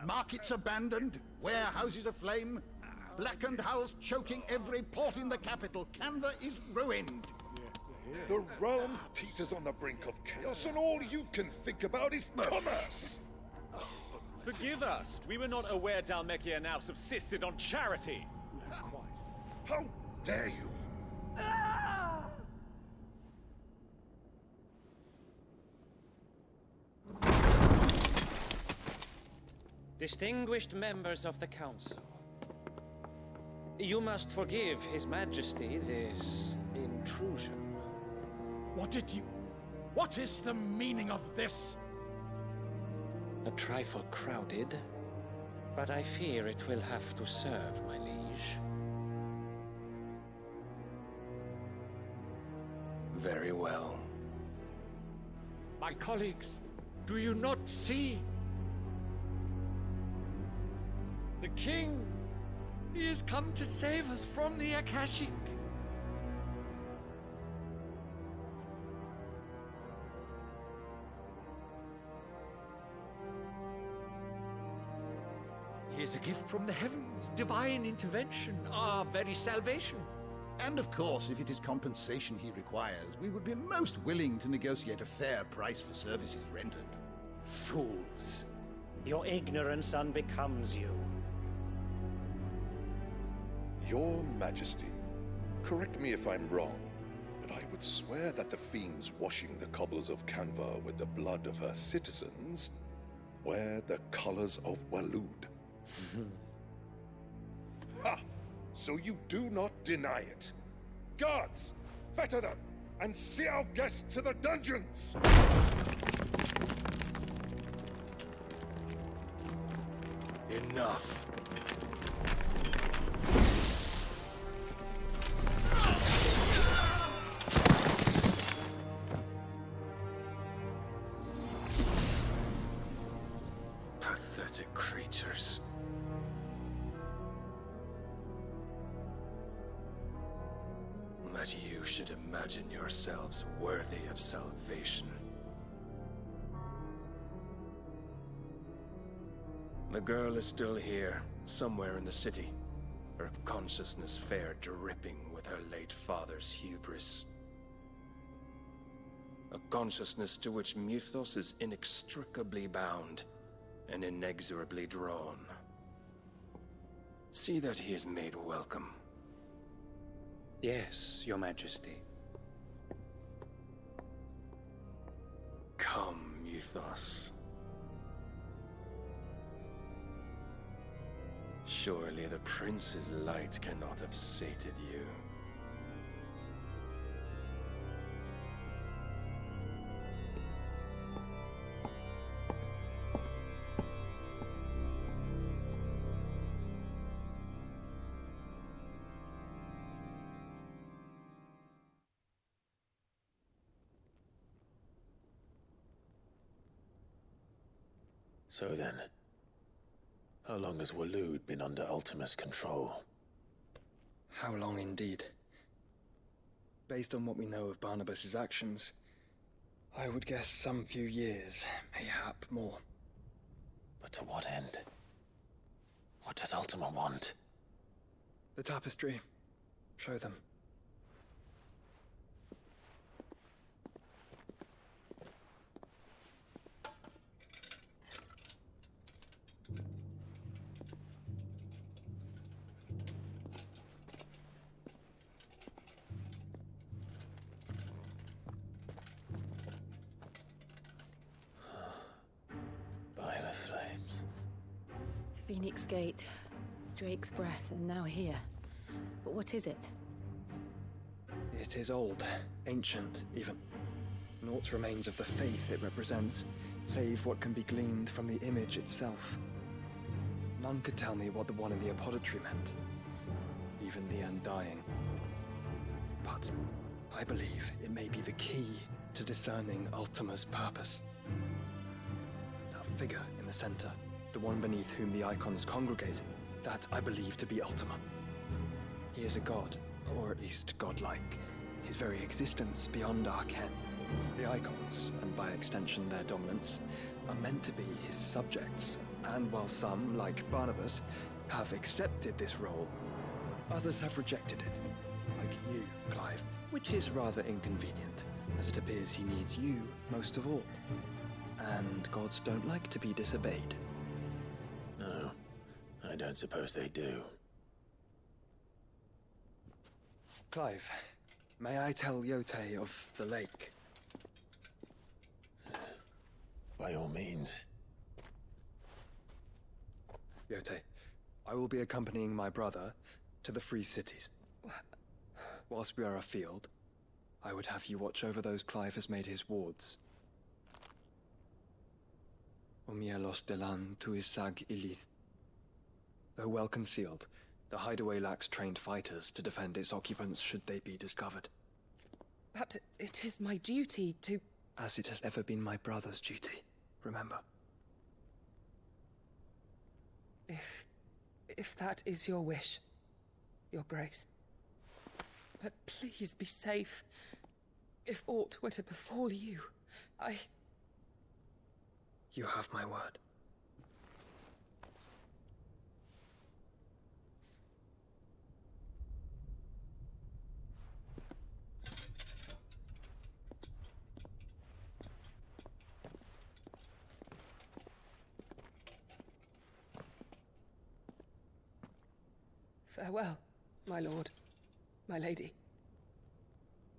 Markets abandoned, warehouses aflame, blackened hulls choking every port in the capital. Canva is ruined. The realm teeters on the brink of chaos, and all you can think about is commerce! Forgive us. We were not aware Dhalmekia now subsisted on charity. How dare you? Distinguished members of the Council, you must forgive His Majesty this intrusion. What is the meaning of this? A trifle crowded, but I fear it will have to serve, my liege. Very well. My colleagues, do you not see? The king, he has come to save us from the Akashic. He is a gift from the heavens, divine intervention, our very salvation. And of course, if it is compensation he requires, we would be most willing to negotiate a fair price for services rendered. Fools. Your ignorance unbecomes you. Your Majesty, correct me if I'm wrong, but I would swear that the fiends washing the cobbles of Canva with the blood of her citizens wear the colors of Waloed. Ha! So you do not deny it. Guards, fetter them, and see our guests to the dungeons! Enough. Pathetic creatures. That you should imagine yourselves worthy of salvation. The girl is still here, somewhere in the city. Her consciousness fair dripping with her late father's hubris. A consciousness to which Mythos is inextricably bound and inexorably drawn. See that he is made welcome. Yes, Your Majesty. Come, Mythos. Surely the prince's light cannot have sated you. So then, how long has Waloed been under Ultima's control? How long indeed? Based on what we know of Barnabas's actions, I would guess some few years, mayhap more. But to what end? What does Ultima want? The tapestry. Show them. Phoenix Gate, Drake's Breath, and now here. But what is it? It is old, ancient, even. Naught remains of the faith it represents, save what can be gleaned from the image itself. None could tell me what the one in the apothecary meant, even the Undying. But I believe it may be the key to discerning Ultima's purpose. That figure in the center, the one beneath whom the icons congregate, that I believe to be Ultima. He is a god, or at least godlike, his very existence beyond our ken. The icons, and by extension their dominance, are meant to be his subjects, and while some, like Barnabas, have accepted this role, others have rejected it, like you, Clive, which is rather inconvenient, as it appears he needs you most of all. And gods don't like to be disobeyed. No, I don't suppose they do. Clive, may I tell Yote of the lake? By all means. Yote, I will be accompanying my brother to the Free Cities. Whilst we are afield, I would have you watch over those Clive has made his wards. Omielos delan tuisag ilith. Though well concealed, the hideaway lacks trained fighters to defend its occupants should they be discovered. But it is my duty to... As it has ever been my brother's duty, remember. If that is your wish, Your Grace. But please be safe. If aught were to befall you, You have my word. Farewell, my lord, my lady.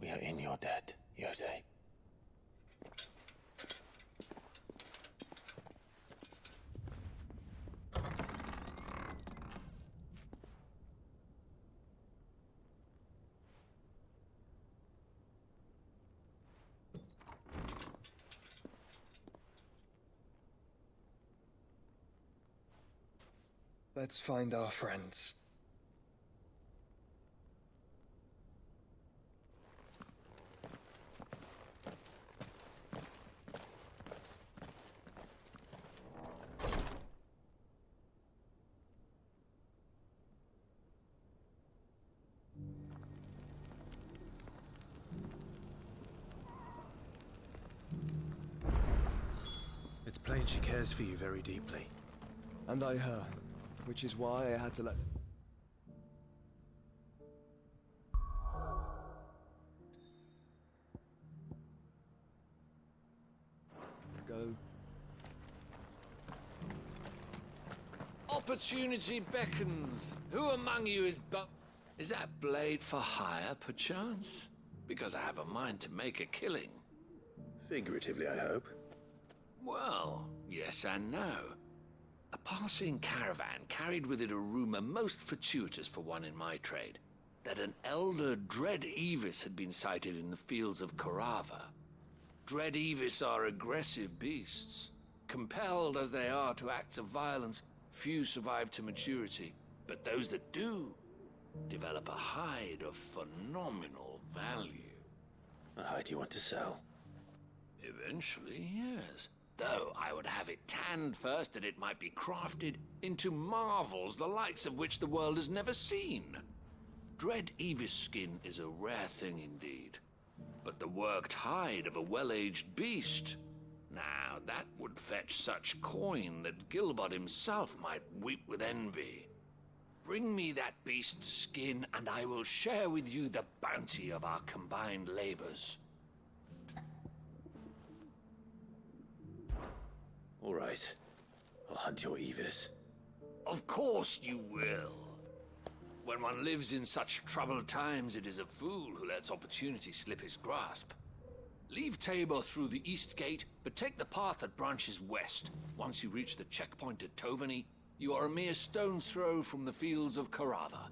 We are in your debt, Yote. Let's find our friends. It's plain she cares for you very deeply. And I her, which is why I had to let... Go. Opportunity beckons. Who among you is Is that blade for hire, perchance? Because I have a mind to make a killing. Figuratively, I hope. Well, yes and no. A passing caravan carried with it a rumor most fortuitous for one in my trade, that an elder Dread Evis had been sighted in the fields of Korava. Dread Evis are aggressive beasts. Compelled as they are to acts of violence, few survive to maturity, but those that do develop a hide of phenomenal value. A hide you want to sell? Eventually, yes. Though I would have it tanned first that it might be crafted into marvels the likes of which the world has never seen. Dread Evis skin is a rare thing indeed. But the worked hide of a well-aged beast, now that would fetch such coin that Gilbert himself might weep with envy. Bring me that beast's skin, and I will share with you the bounty of our combined labors. All right. I'll hunt your Evis. Of course you will. When one lives in such troubled times, it is a fool who lets opportunity slip his grasp. Leave Tabor through the east gate, but take the path that branches west. Once you reach the checkpoint at Tovani, you are a mere stone's throw from the fields of Korava.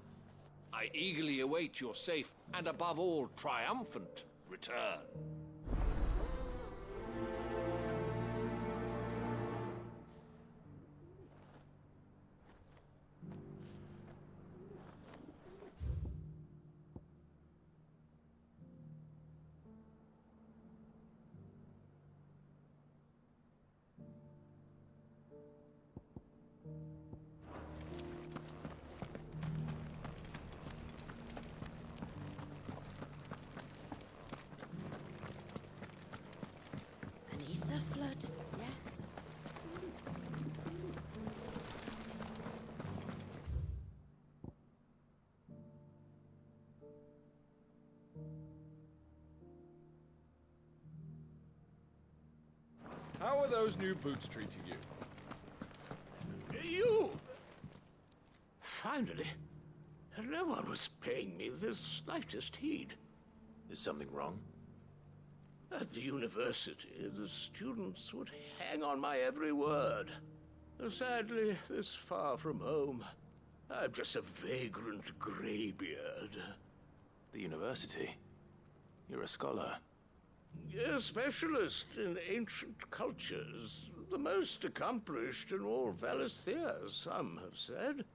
I eagerly await your safe, and above all, triumphant return. Beneath the flood, yes. How are those new boots treating you? You! Finally, no one was paying me the slightest heed. Is something wrong? At the university, the students would hang on my every word. Sadly, this far from home, I'm just a vagrant greybeard. The university? You're a scholar. A specialist in ancient cultures. The most accomplished in all Valisthea, some have said.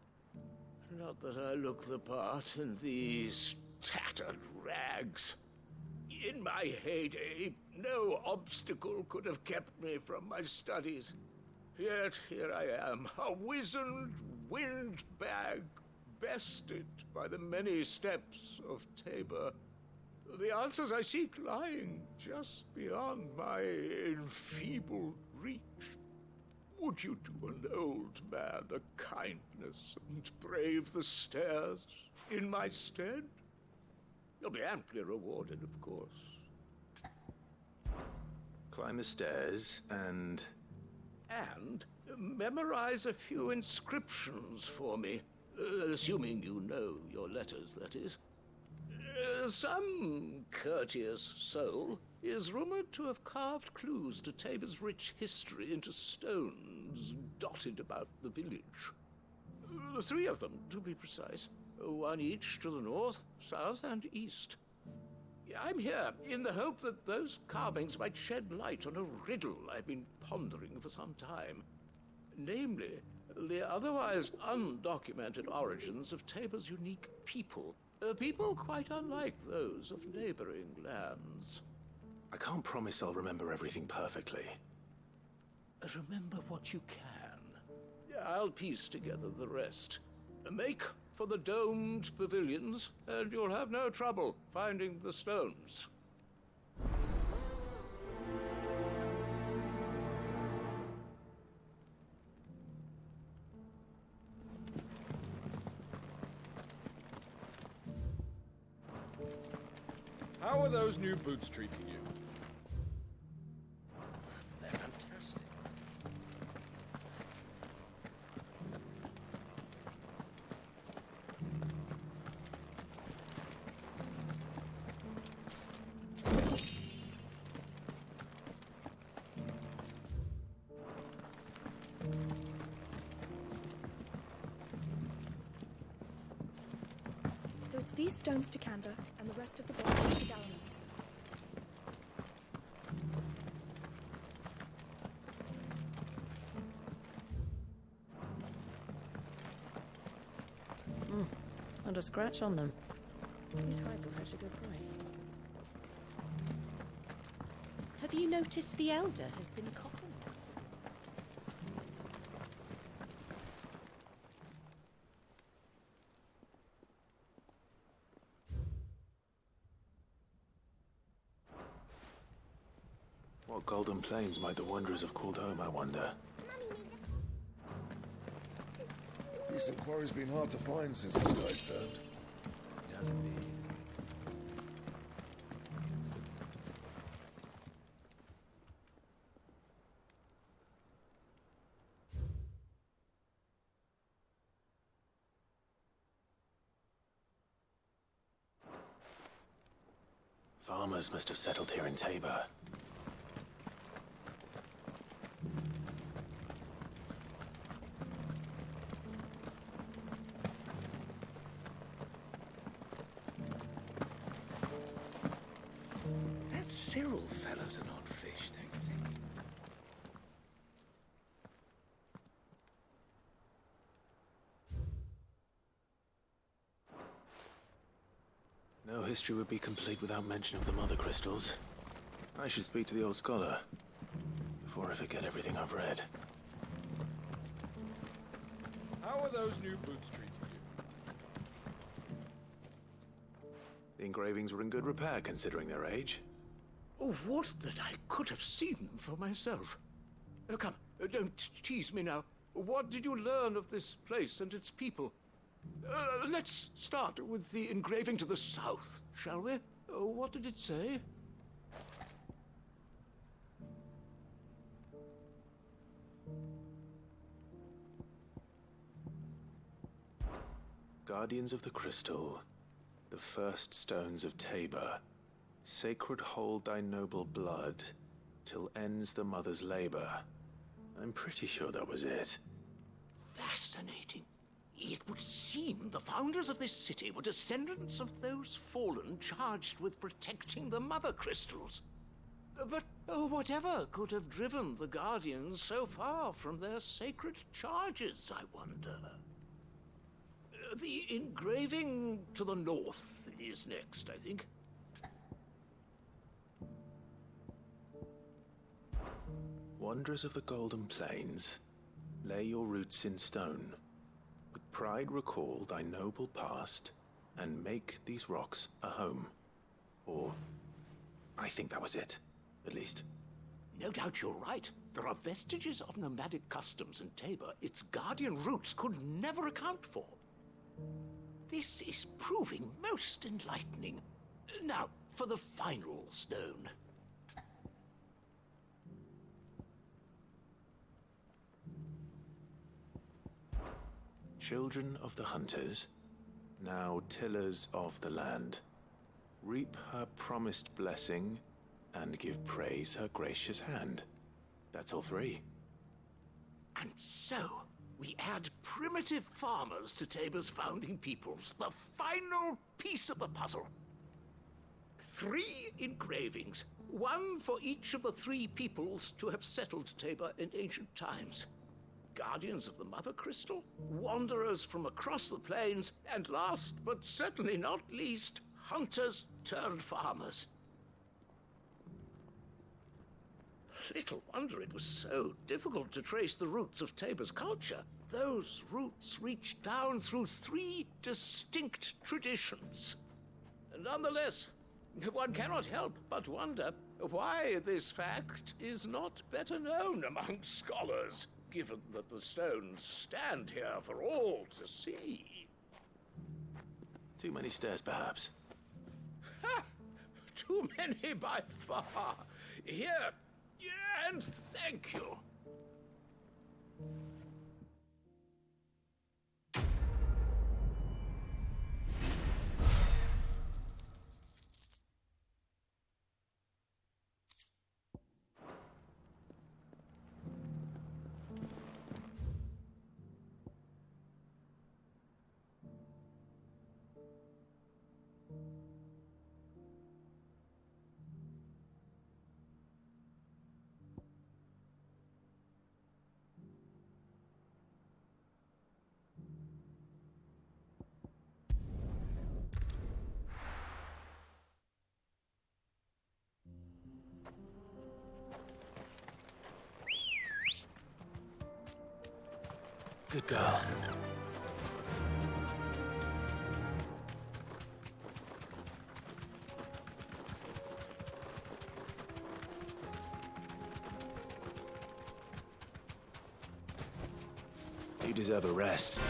Not that I look the part in these tattered rags. In my heyday, no obstacle could have kept me from my studies. Yet here I am, a wizened windbag, bested by the many steps of Tabor. The answers I seek lying just beyond my enfeebled reach. Would you do an old man a kindness and brave the stairs in my stead? You'll be amply rewarded, of course. Climb the stairs and... And memorize a few inscriptions for me. Assuming you know your letters, that is. Some courteous soul is rumored to have carved clues to Tabor's rich history into stones dotted about the village. 3 of them, to be precise. 1 each to the north, south, and east. I'm here in the hope that those carvings might shed light on a riddle I've been pondering for some time. Namely, the otherwise undocumented origins of Tabor's unique people. People quite unlike those of neighboring lands. I can't promise I'll remember everything perfectly. Remember what you can. I'll piece together the rest. Make for the domed pavilions, and you'll have no trouble finding the stones. How are those new boots treating you? They're fantastic. So it's these stones to Canva, and the rest of the blocks to Gallimon. Not a scratch on them. These hides will fetch a good price. Have you noticed the Elder has been coffinless? What golden plains might the Wanderers have called home, I wonder? Recent quarry's been hard to find since the sky's turned. It has indeed. Farmers must have settled here in Tabor. That Cyril fellow's an odd fish, don't you think? No history would be complete without mention of the Mother Crystals. I should speak to the old scholar before I forget everything I've read. How are those new boots treating you? The engravings were in good repair considering their age. Oh, would that I could have seen them for myself. Oh, come, don't tease me now. What did you learn of this place and its people? Let's start with the engraving to the south, shall we? What did it say? Guardians of the Crystal, the first stones of Tabor, sacred hold thy noble blood, till ends the mother's labor. I'm pretty sure that was it. Fascinating. It would seem the founders of this city were descendants of those fallen charged with protecting the Mother Crystals. But whatever could have driven the Guardians so far from their sacred charges, I wonder? The engraving to the north is next, I think. Wanderers of the Golden Plains, lay your roots in stone. With pride recall thy noble past, and make these rocks a home. Or, I think that was it, at least. No doubt you're right. There are vestiges of nomadic customs in Tabor its guardian roots could never account for. This is proving most enlightening. Now, for the final stone. Children of the hunters, now tillers of the land, reap her promised blessing and give praise her gracious hand. That's all three. And so, we add primitive farmers to Tabor's founding peoples, the final piece of the puzzle. 3 engravings, one for each of the 3 peoples to have settled Tabor in ancient times. guardians of the Mother Crystal, wanderers from across the plains, and last but certainly not least, hunters turned farmers. Little wonder it was so difficult to trace the roots of Tabor's culture. Those roots reach down through 3 distinct traditions. Nonetheless, one cannot help but wonder why this fact is not better known among scholars, given that the stones stand here for all to see. Too many stairs, perhaps. Ha! Too many by far. Here, and thank you. Good girl. You deserve a rest.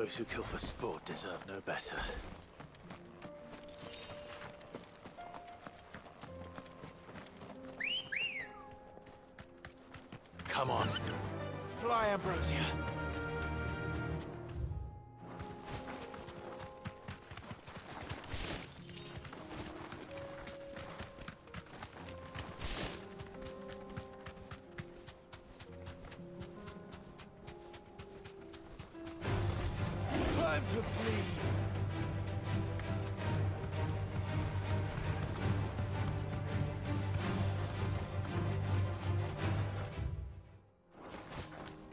Those who kill for sport deserve no better. Come on. Fly, Ambrosia. Time to bleed.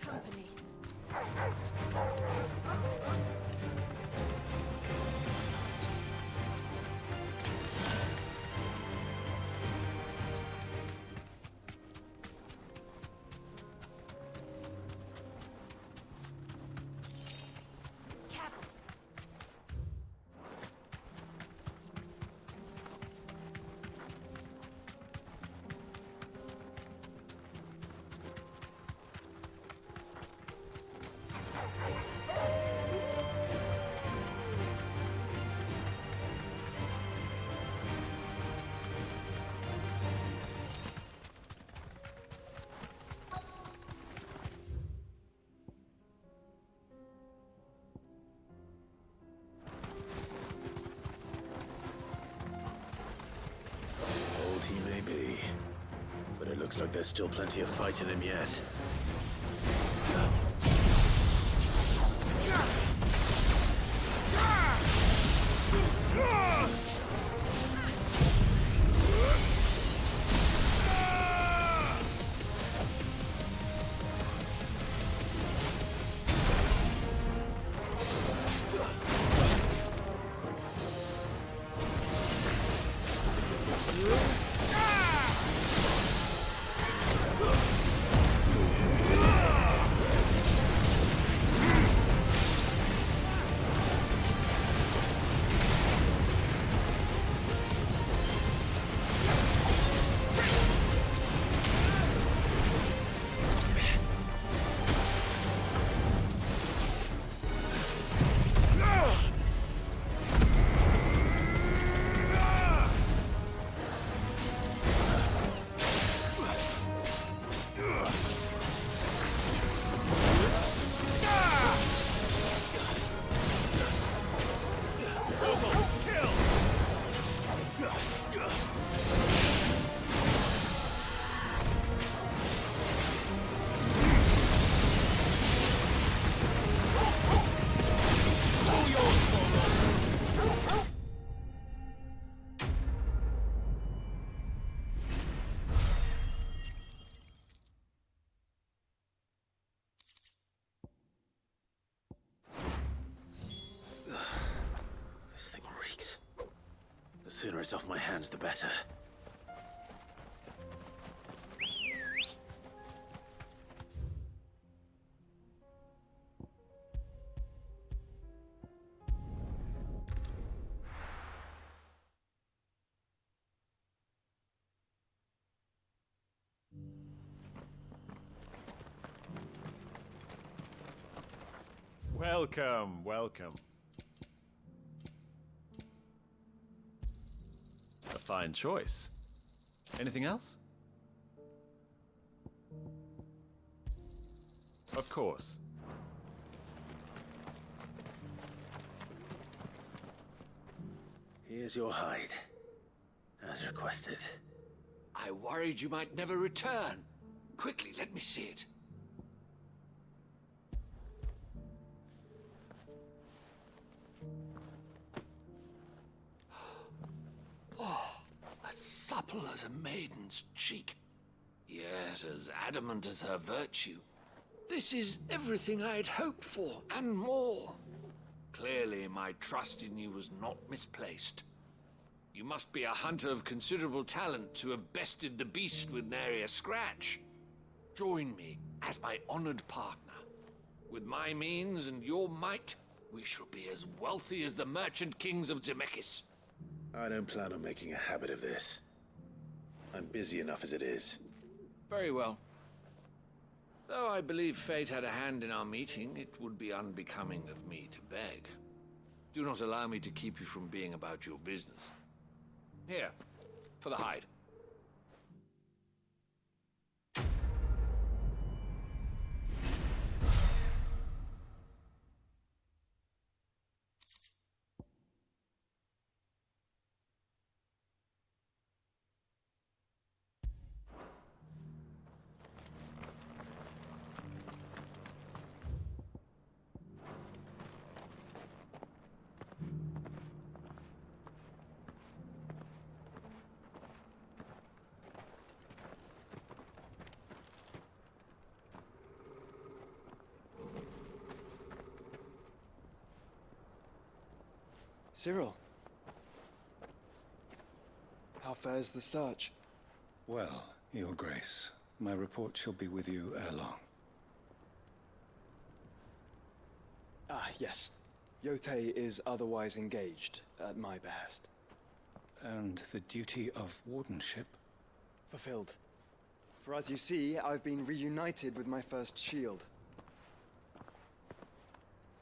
Company. Old he may be, but it looks like there's still plenty of fight in him yet. This thing reeks. The sooner it's off my hands, the better. Welcome, welcome. A fine choice. Anything else? Of course. Here's your hide, as requested. I worried you might never return. Quickly, let me see it. Oh, as supple as a maiden's cheek, yet as adamant as her virtue. This is everything I had hoped for, and more. Clearly, my trust in you was not misplaced. You must be a hunter of considerable talent to have bested the beast with nary a scratch. Join me as my honored partner. With my means and your might, we shall be as wealthy as the merchant kings of Zemeckis. I don't plan on making a habit of this. I'm busy enough as it is. Very well. Though I believe fate had a hand in our meeting, it would be unbecoming of me to beg. Do not allow me to keep you from being about your business. Here, for the hide. Cyril. How fares the search? Well, Your Grace, my report shall be with you ere long. Ah, yes. Yotei is otherwise engaged, at my behest. And the duty of wardenship? Fulfilled. For as you see, I've been reunited with my first shield.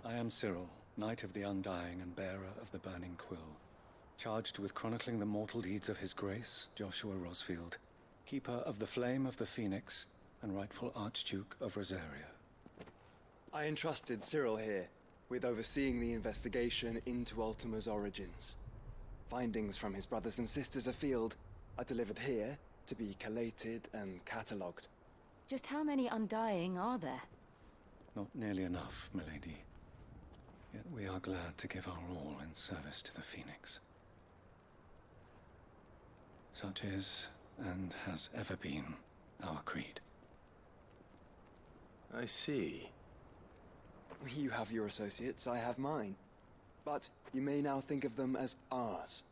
I am Cyril, Knight of the Undying and bearer of the Burning Quill, charged with chronicling the mortal deeds of His Grace, Joshua Rosfield, Keeper of the Flame of the Phoenix, and rightful Archduke of Rosaria. I entrusted Cyril here with overseeing the investigation into Ultima's origins. Findings from his brothers and sisters afield are delivered here to be collated and catalogued. Just how many Undying are there? Not nearly enough, milady. Yet we are glad to give our all in service to the Phoenix. Such is, and has ever been, our creed. I see. You have your associates, I have mine. But you may now think of them as ours.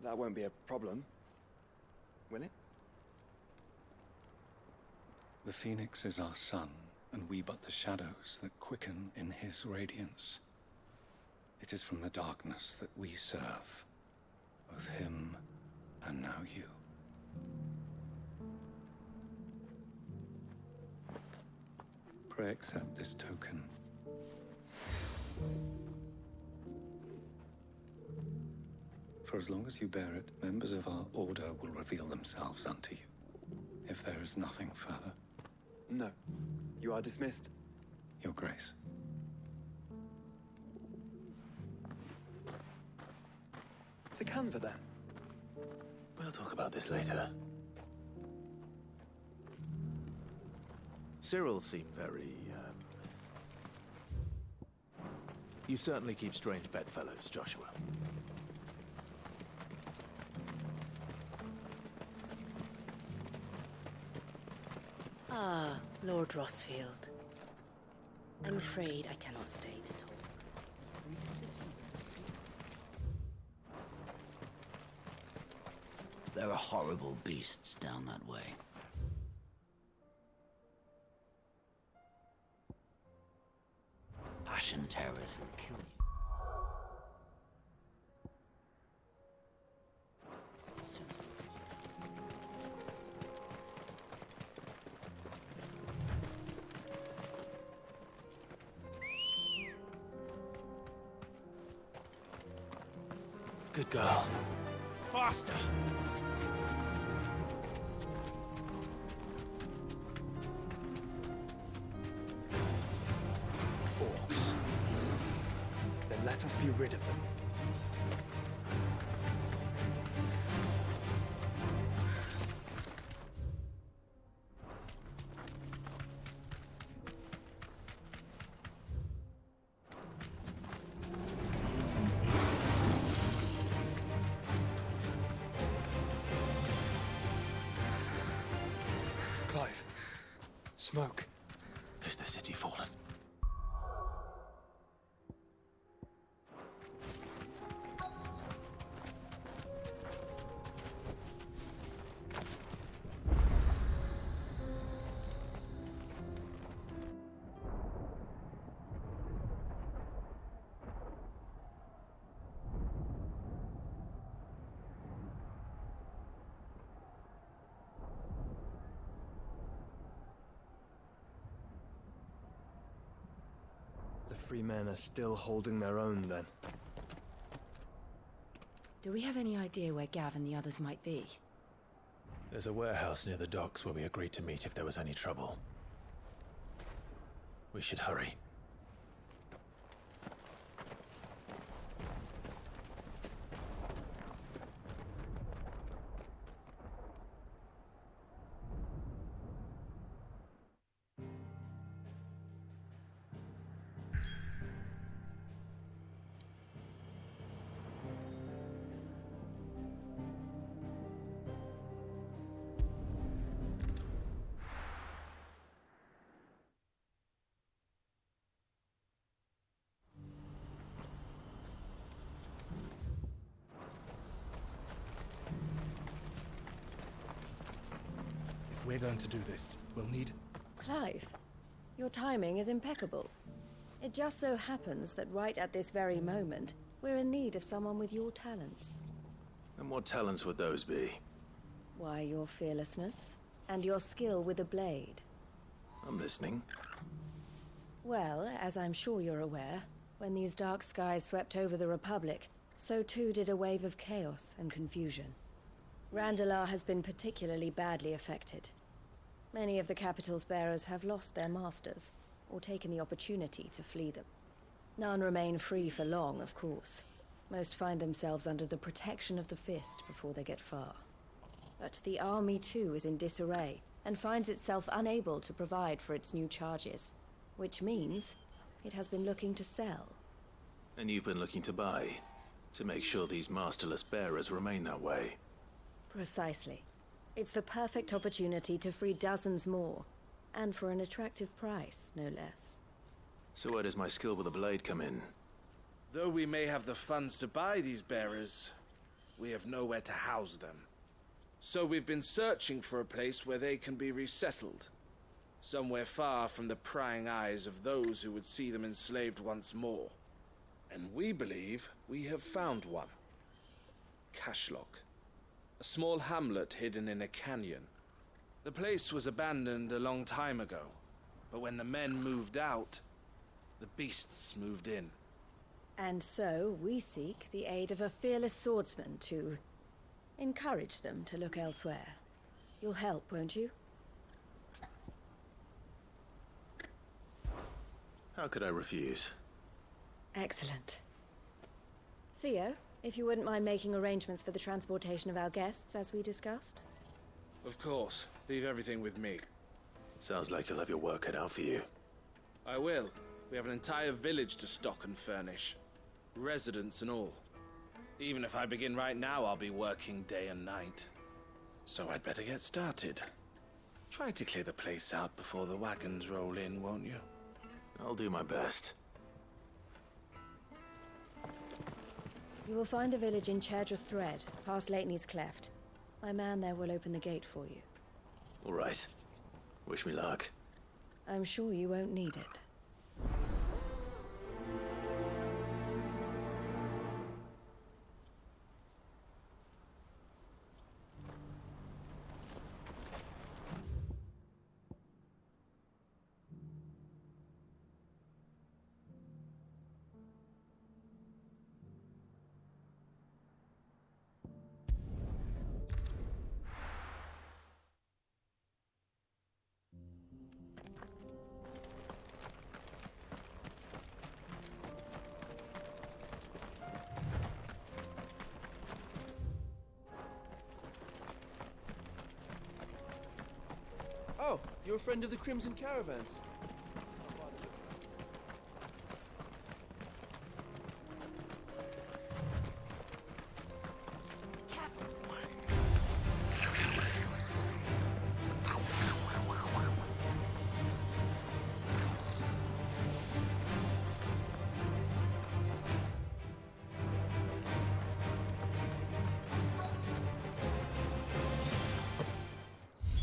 That won't be a problem, will it? The Phoenix is our sun, and we but the shadows that quicken in his radiance. It is from the darkness that we serve, both him and now you. Pray accept this token. For as long as you bear it, members of our order will reveal themselves unto you, if there is nothing further. No. You are dismissed. Your Grace. To Canva, then. We'll talk about this later. Cyril seemed very, You certainly keep strange bedfellows, Joshua. Ah, Lord Rosfield. I'm afraid I cannot stay to talk. There are horrible beasts down that way. Ashen terrors will kill you. Good girl. Faster! Orcs. Then let us be rid of them. Clive. Smoke. Is the city fallen? Free men are still holding their own, then. Do we have any idea where Gav and the others might be? There's a warehouse near the docks where we agreed to meet if there was any trouble. We should hurry. If we're going to do this, we'll need... Clive, your timing is impeccable. It just so happens that right at this very moment, we're in need of someone with your talents. And what talents would those be? Why, your fearlessness, and your skill with a blade. I'm listening. Well, as I'm sure you're aware, when these dark skies swept over the Republic, so too did a wave of chaos and confusion. Randalar has been particularly badly affected. Many of the capital's bearers have lost their masters, or taken the opportunity to flee them. None remain free for long, of course. Most find themselves under the protection of the Fist before they get far. But the army too is in disarray, and finds itself unable to provide for its new charges. Which means it has been looking to sell. And you've been looking to buy, to make sure these masterless bearers remain that way. Precisely. It's the perfect opportunity to free dozens more, and for an attractive price, no less. So where does my skill with a blade come in? Though we may have the funds to buy these bearers, we have nowhere to house them. So we've been searching for a place where they can be resettled. Somewhere far from the prying eyes of those who would see them enslaved once more. And we believe we have found one. Cashlock. A small hamlet hidden in a canyon. The place was abandoned a long time ago, but when the men moved out, the beasts moved in. And so we seek the aid of a fearless swordsman to encourage them to look elsewhere. You'll help, won't you? How could I refuse? Excellent. Theo, if you wouldn't mind making arrangements for the transportation of our guests, as we discussed. Of course. Leave everything with me. Sounds like you'll have your work cut out for you. I will. We have an entire village to stock and furnish. Residents and all. Even if I begin right now, I'll be working day and night. So I'd better get started. Try to clear the place out before the wagons roll in, won't you? I'll do my best. You will find a village in Chairdra's Thread, past Lateney's Cleft. My man there will open the gate for you. All right. Wish me luck. I'm sure you won't need it. Oh, you're a friend of the Crimson Caravans.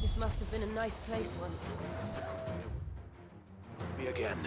This must have been a nice place once. Me again.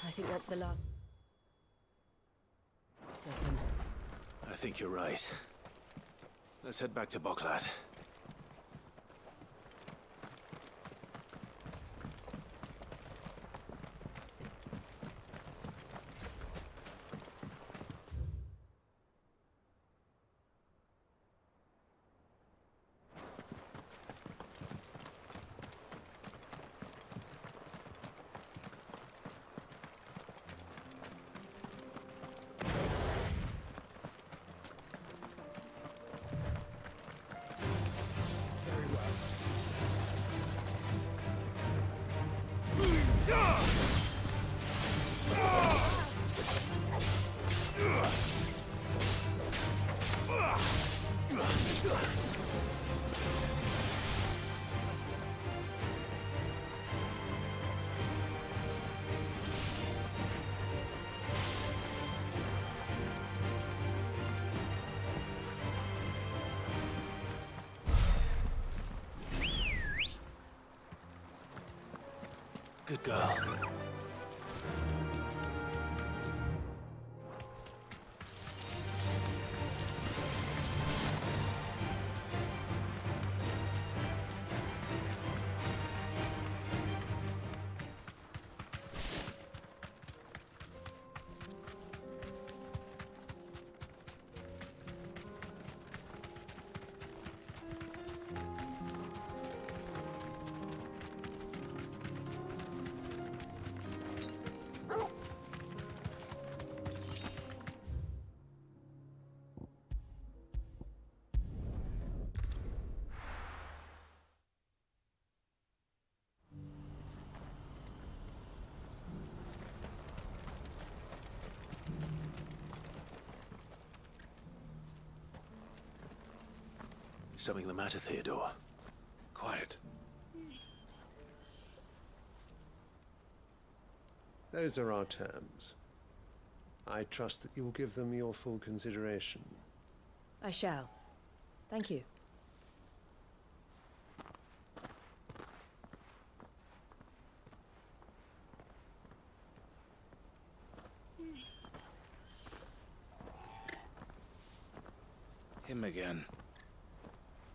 I think that's the last of them. I think you're right. Let's head back to Boklat. Good girl. Something the matter, Theodore? Quiet. Those are our terms. I trust that you will give them your full consideration. I shall. Thank you. Him again.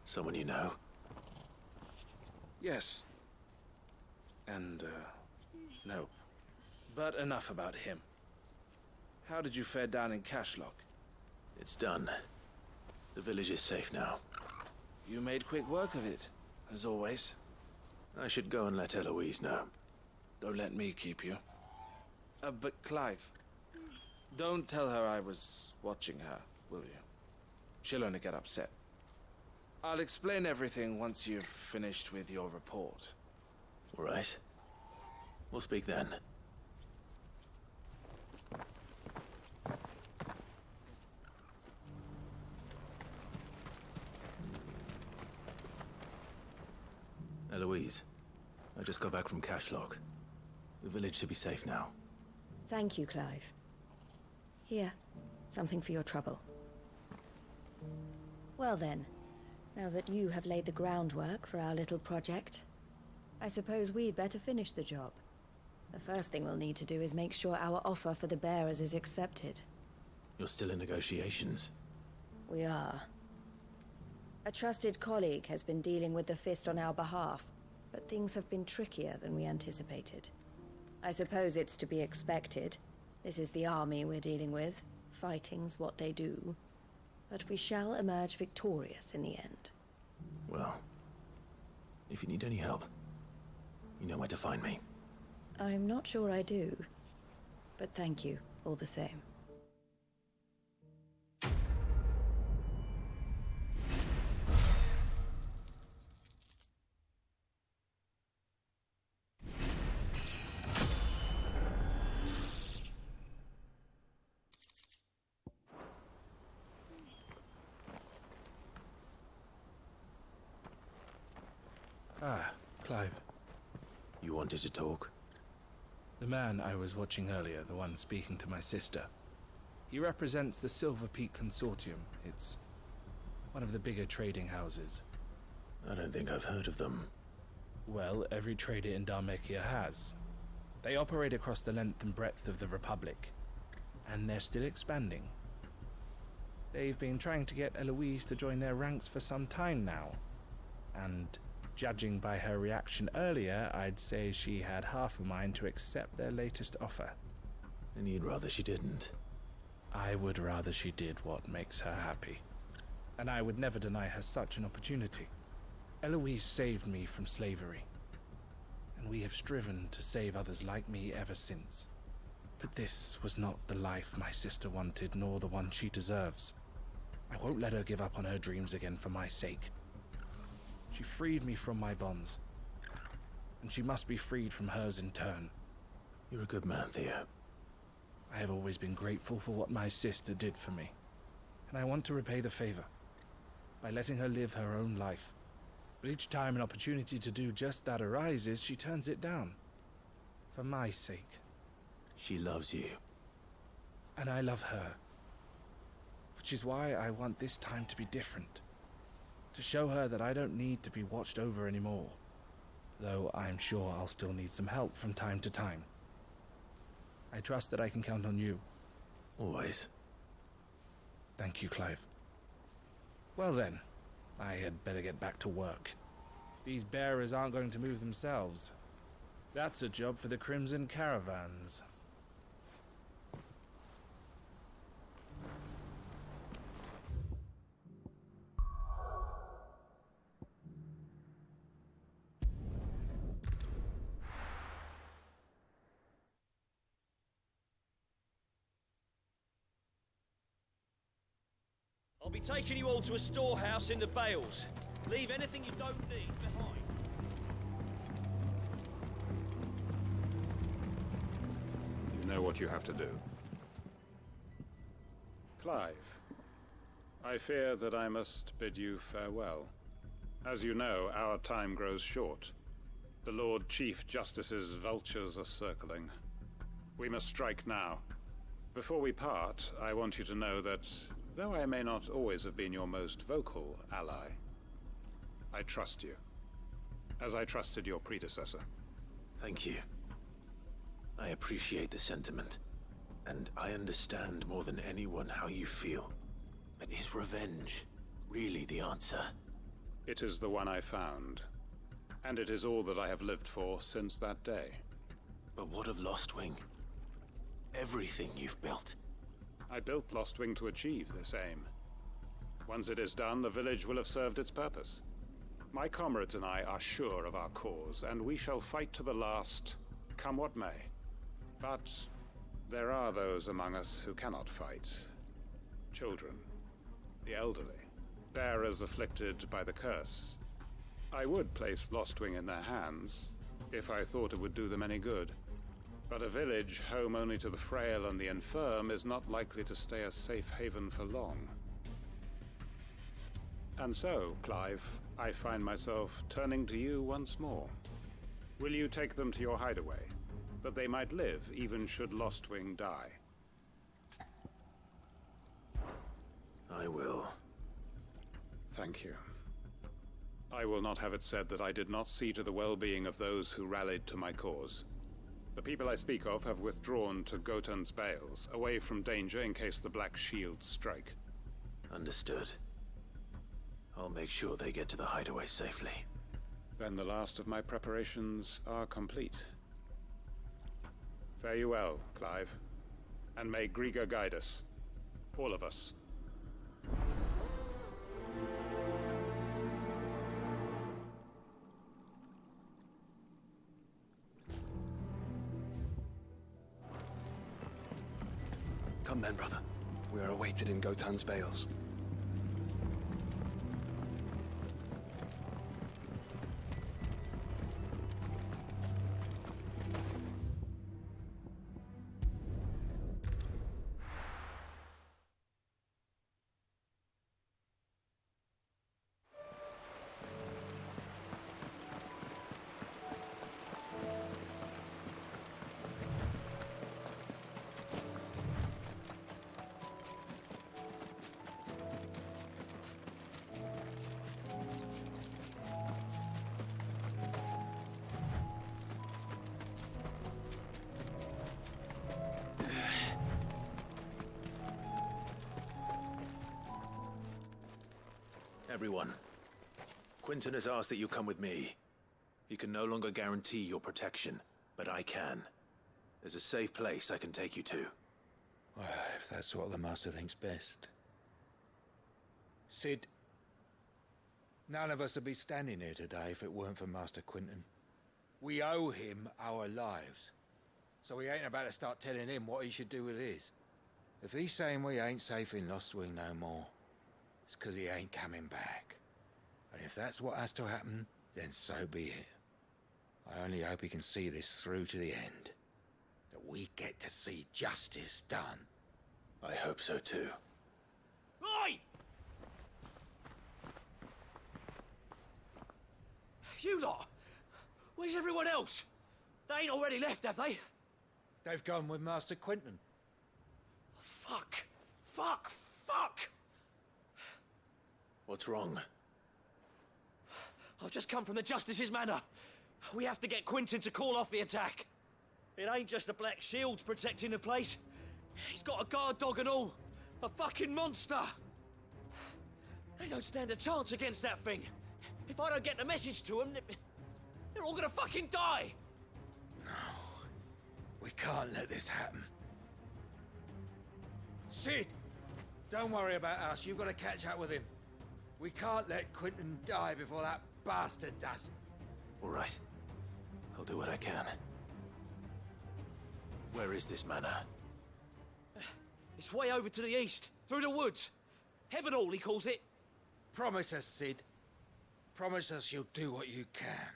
Someone you know? Yes. And, no. But enough about him. How did you fare down in Cashlock? It's done. The village is safe now. You made quick work of it, as always. I should go and let Eloise know. Don't let me keep you. But Clive, don't tell her I was watching her, will you? She'll only get upset. I'll explain everything once you've finished with your report. All right. We'll speak then. Eloise, I just got back from Cashlock. The village should be safe now. Thank you, Clive. Here, something for your trouble. Well then, now that you have laid the groundwork for our little project, I suppose we'd better finish the job. The first thing we'll need to do is make sure our offer for the bearers is accepted. You're still in negotiations? We are. A trusted colleague has been dealing with the Fist on our behalf, but things have been trickier than we anticipated. I suppose it's to be expected. This is the army we're dealing with. Fighting's what they do. But we shall emerge victorious in the end. Well, if you need any help, you know where to find me. I'm not sure I do, but thank you all the same. Ah, Clive. You wanted to talk? The man I was watching earlier, the one speaking to my sister. He represents the Silver Peak Consortium. It's one of the bigger trading houses. I don't think I've heard of them. Well, every trader in Dharmekia has. They operate across the length and breadth of the Republic, and they're still expanding. They've been trying to get Eloise to join their ranks for some time now, and judging by her reaction earlier, I'd say she had half a mind to accept their latest offer. And you'd rather she didn't? I would rather she did what makes her happy, and I would never deny her such an opportunity. Eloise saved me from slavery, and we have striven to save others like me ever since. But this was not the life my sister wanted, nor the one she deserves. I won't let her give up on her dreams again for my sake. She freed me from my bonds, and she must be freed from hers in turn. You're a good man, Theo. I have always been grateful for what my sister did for me, and I want to repay the favor by letting her live her own life. But each time an opportunity to do just that arises, she turns it down. For my sake. She loves you. And I love her. Which is why I want this time to be different. To show her that I don't need to be watched over anymore. Though I'm sure I'll still need some help from time to time. I trust that I can count on you. Always. Thank you, Clive. Well then, I had better get back to work. These bearers aren't going to move themselves. That's a job for the Crimson Caravans. I'll be taking you all to a storehouse in the Bales. Leave anything you don't need behind. You know what you have to do. Clive, I fear that I must bid you farewell. As you know, our time grows short. The Lord Chief Justice's vultures are circling. We must strike now. Before we part, I want you to know that though I may not always have been your most vocal ally, I trust you, as I trusted your predecessor. Thank you. I appreciate the sentiment, and I understand more than anyone how you feel. But is revenge really the answer? It is the one I found, and it is all that I have lived for since that day. But what of Lostwing? Everything you've built. I built Lostwing to achieve this aim. Once it is done, the village will have served its purpose. My comrades and I are sure of our cause, and we shall fight to the last, come what may. But there are those among us who cannot fight. Children, the elderly, bearers afflicted by the curse. I would place Lostwing in their hands, if I thought it would do them any good. But a village home only to the frail and the infirm is not likely to stay a safe haven for long. And so, Clive, I find myself turning to you once more. Will you take them to your hideaway, that they might live even should Lostwing die? I will. Thank you. I will not have it said that I did not see to the well-being of those who rallied to my cause. The people I speak of have withdrawn to Gotan's Bales, away from danger in case the Black Shields strike. Understood. I'll make sure they get to the hideaway safely. Then the last of my preparations are complete. Fare you well, Clive. And may Griga guide us. All of us. Come then, brother. We are awaited in Gotan's Bales. Everyone. Quinton has asked that you come with me. He can no longer guarantee your protection, but I can. There's a safe place I can take you to. Well, if that's what the Master thinks best. Sid, none of us would be standing here today if it weren't for Master Quinton. We owe him our lives. So we ain't about to start telling him what he should do with his. If he's saying we ain't safe in Lost Wing no more, it's 'cause he ain't coming back. And if that's what has to happen, then so be it. I only hope he can see this through to the end. That we get to see justice done. I hope so too. Oi! You lot! Where's everyone else? They ain't already left, have they? They've gone with Master Quinton. Fuck! Fuck! Fuck! What's wrong? I've just come from the Justice's manor. We have to get Quinton to call off the attack. It ain't just the Black Shields protecting the place. He's got a guard dog and all. A fucking monster. They don't stand a chance against that thing. If I don't get the message to them, they're all gonna fucking die. No. We can't let this happen. Sid! Don't worry about us. You've got to catch up with him. We can't let Quinton die before that bastard does. All right. I'll do what I can. Where is this manor? It's way over to the east, through the woods. Heaven Hall, he calls it. Promise us, Sid. Promise us you'll do what you can.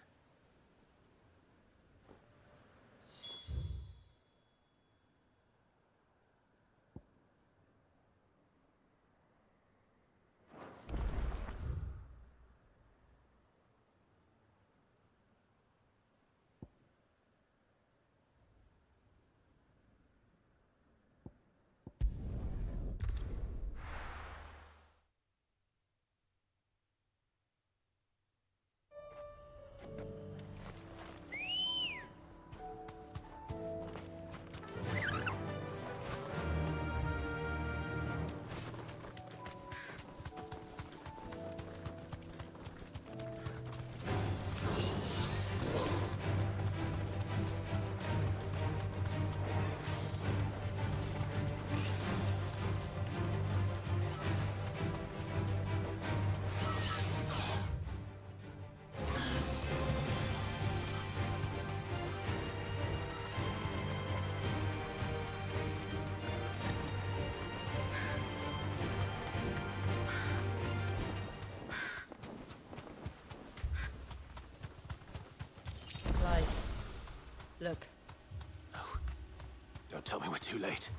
Look. No. Don't tell me we're too late.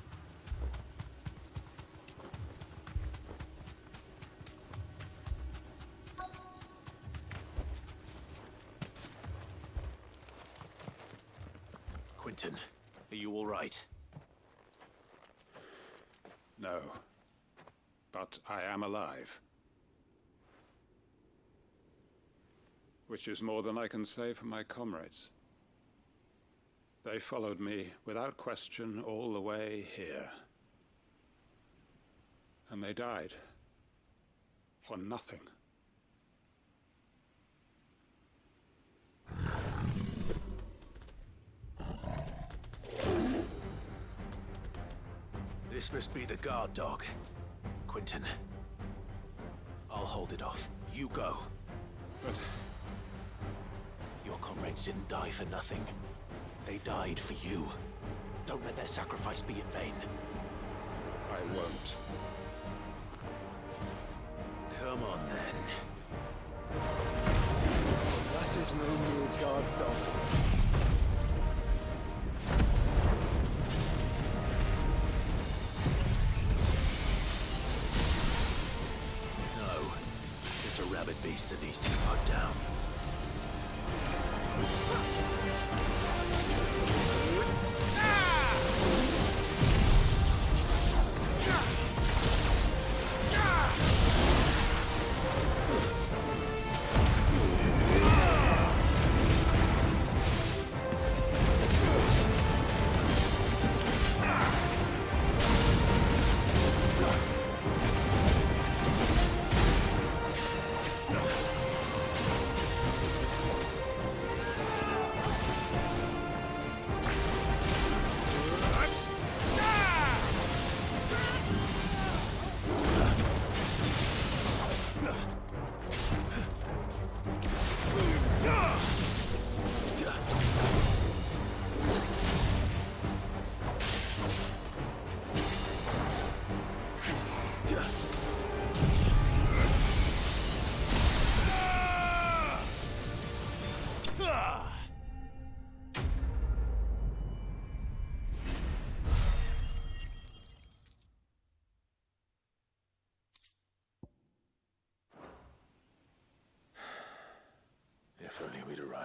Quinton, are you all right? No. But I am alive. Which is more than I can say for my comrades. They followed me without question all the way here. And they died. For nothing. This must be the guard dog. Quinton. I'll hold it off. You go. But... your comrades didn't die for nothing. They died for you. Don't let their sacrifice be in vain. I won't. Come on, then. That is no mere guard dog. No. Just a rabid beast that needs to be put down.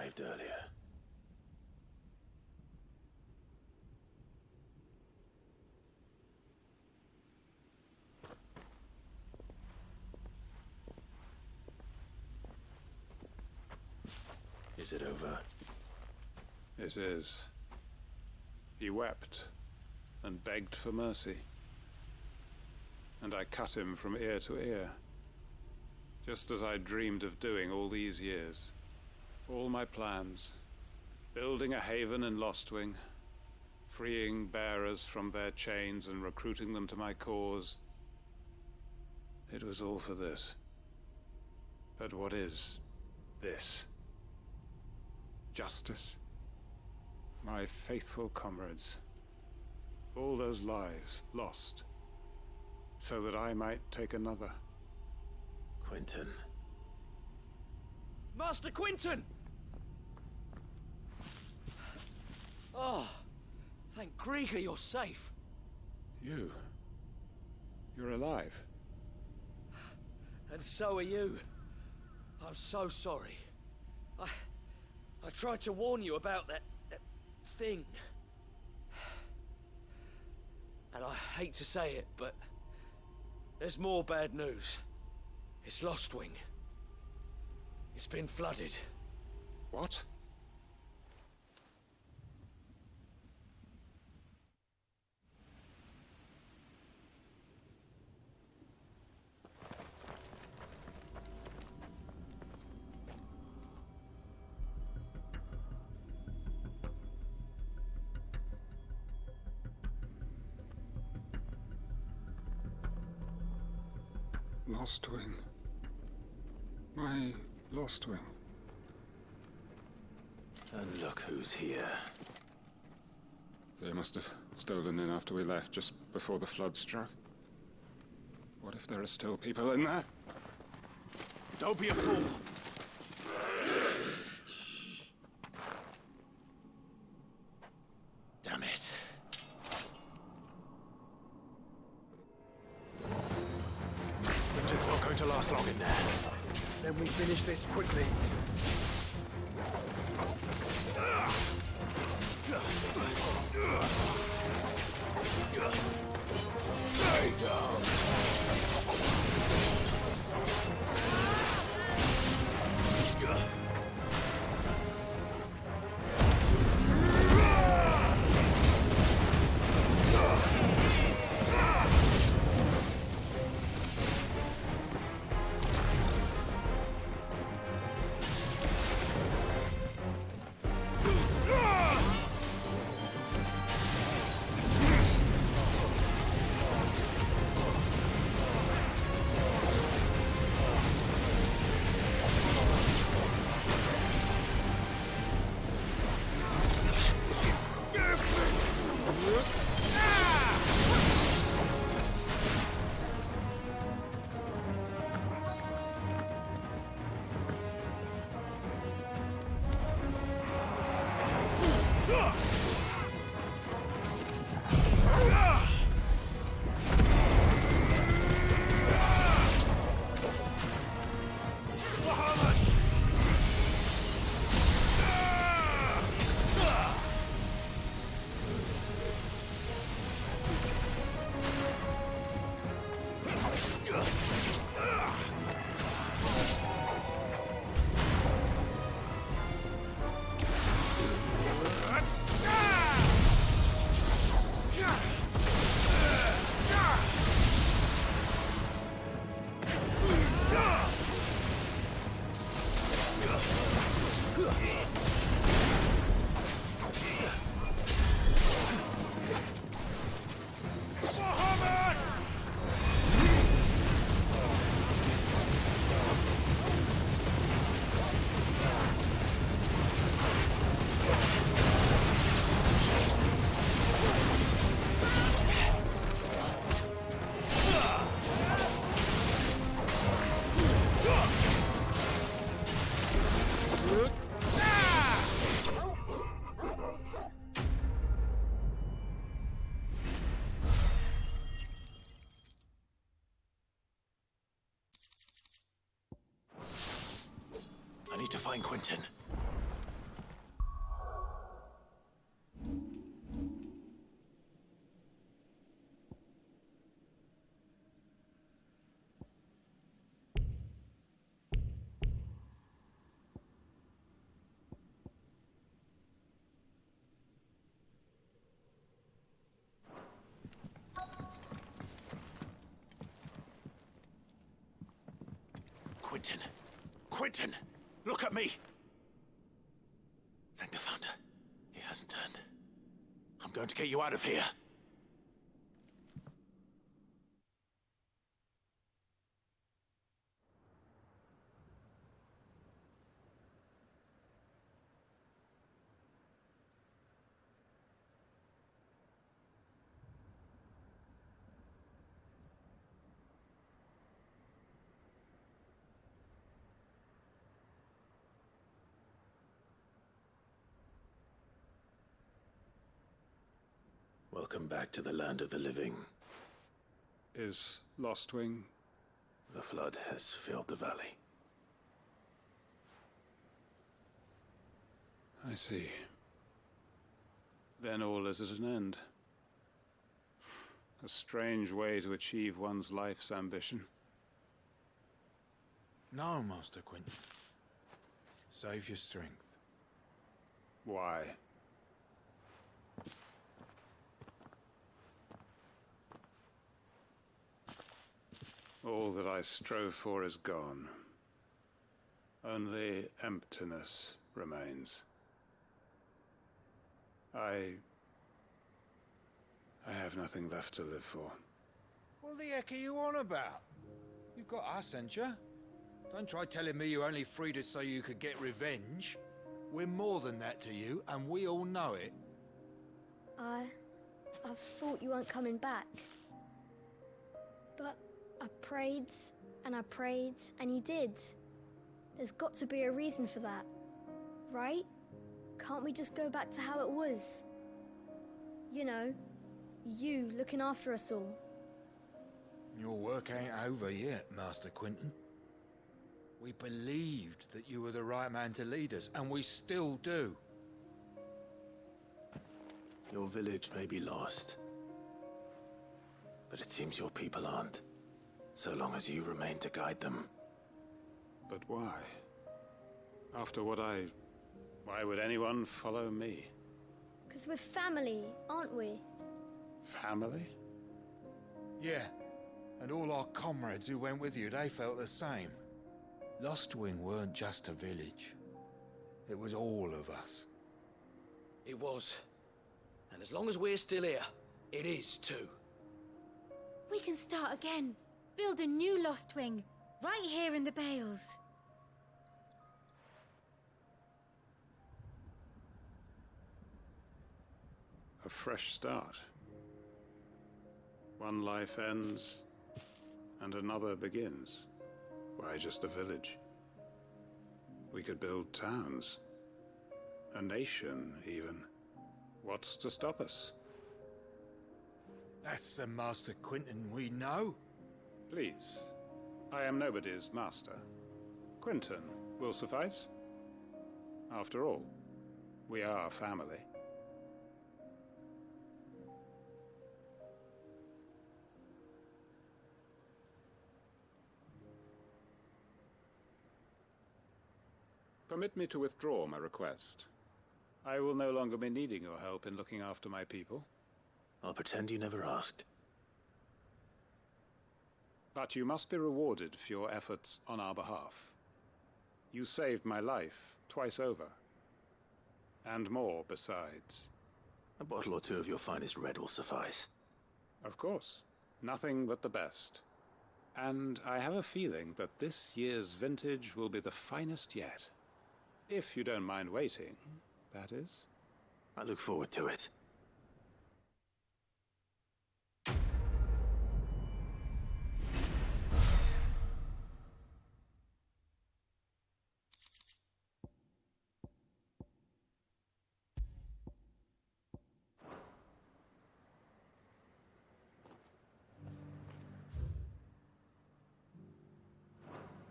arrived earlier. Is it over? It is. He wept and begged for mercy. And I cut him from ear to ear, just as I dreamed of doing all these years. All my plans, building a haven in Lostwing, freeing bearers from their chains and recruiting them to my cause. It was all for this. But what is this? Justice? My faithful comrades. All those lives lost, so that I might take another. Quentin. Master Quentin! Oh, thank Grieger you're safe. You're alive. And so are you. I'm so sorry. I tried to warn you about that thing. And I hate to say it, but there's more bad news. It's Lostwing. It's been flooded. What? Lostwing. My Lostwing. And look who's here. They must have stolen in after we left, just before the flood struck. What if there are still people in there? Don't be a fool! Damn it. It's not going to last long in there. Then we finish this quickly. Stay down. I need to find Quentin. Quentin! Quentin! Look at me! Thank the Founder. He hasn't turned. I'm going to get you out of here. Welcome back to the land of the living. Is Lostwing? The flood has filled the valley. I see. Then all is at an end. A strange way to achieve one's life's ambition. No, Master Quentin. Save your strength. Why? All that I strove for is gone. Only emptiness remains. I have nothing left to live for. What the heck are you on about? You've got us, ain't you? Don't try telling me you only freed us so you could get revenge. We're more than that to you, and we all know it. I thought you weren't coming back. But I prayed, and you did. There's got to be a reason for that, right? Can't we just go back to how it was? You know, you looking after us all. Your work ain't over yet, Master Quentin. We believed that you were the right man to lead us, and we still do. Your village may be lost, but it seems your people aren't. So long as you remain to guide them. But why? After what why would anyone follow me? 'Cause we're family, aren't we? Family? Yeah, and all our comrades who went with you, they felt the same. Lostwing weren't just a village. It was all of us. It was. And as long as we're still here, it is too. We can start again. Build a new Lostwing, right here in the Bales. A fresh start. One life ends, and another begins. Why just a village? We could build towns. A nation, even. What's to stop us? That's the Master Quentin we know. Please. I am nobody's master. Quentin will suffice. After all, we are family. Permit me to withdraw my request. I will no longer be needing your help in looking after my people. I'll pretend you never asked. But you must be rewarded for your efforts on our behalf. You saved my life twice over. And more besides. A bottle or two of your finest red will suffice. Of course. Nothing but the best. And I have a feeling that this year's vintage will be the finest yet. If you don't mind waiting, that is. I look forward to it.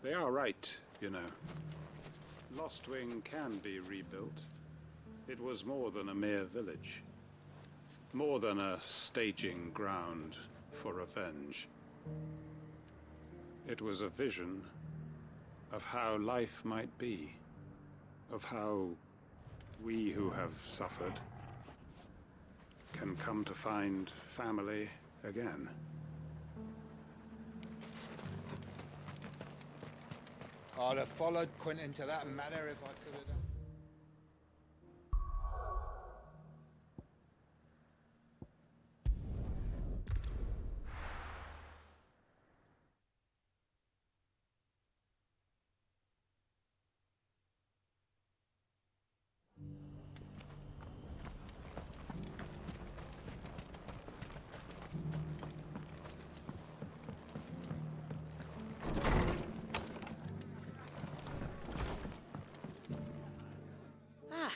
They are right, you know. Lostwing can be rebuilt. It was more than a mere village. More than a staging ground for revenge. It was a vision of how life might be. Of how we who have suffered can come to find family again. I'd have followed Quentin to that manor if I could have done.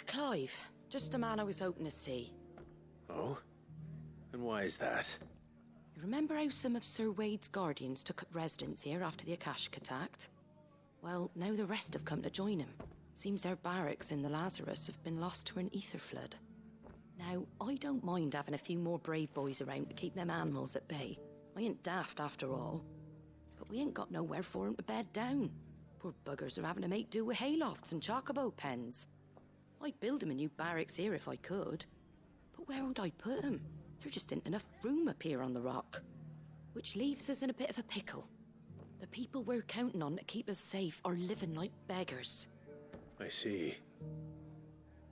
Clive, just the man I was hoping to see. Oh? And why is that? You remember how some of Sir Wade's guardians took up residence here after the Akashic attacked? Well, now the rest have come to join him. Seems their barracks in the Lazarus have been lost to an ether flood. Now, I don't mind having a few more brave boys around to keep them animals at bay. I ain't daft after all. But we ain't got nowhere for 'em to bed down. Poor buggers are having to make do with haylofts and chocobo pens. I'd build 'em a new barracks here if I could. But where would I put 'em? There just isn't enough room up here on the rock. Which leaves us in a bit of a pickle. The people we're counting on to keep us safe are living like beggars. I see.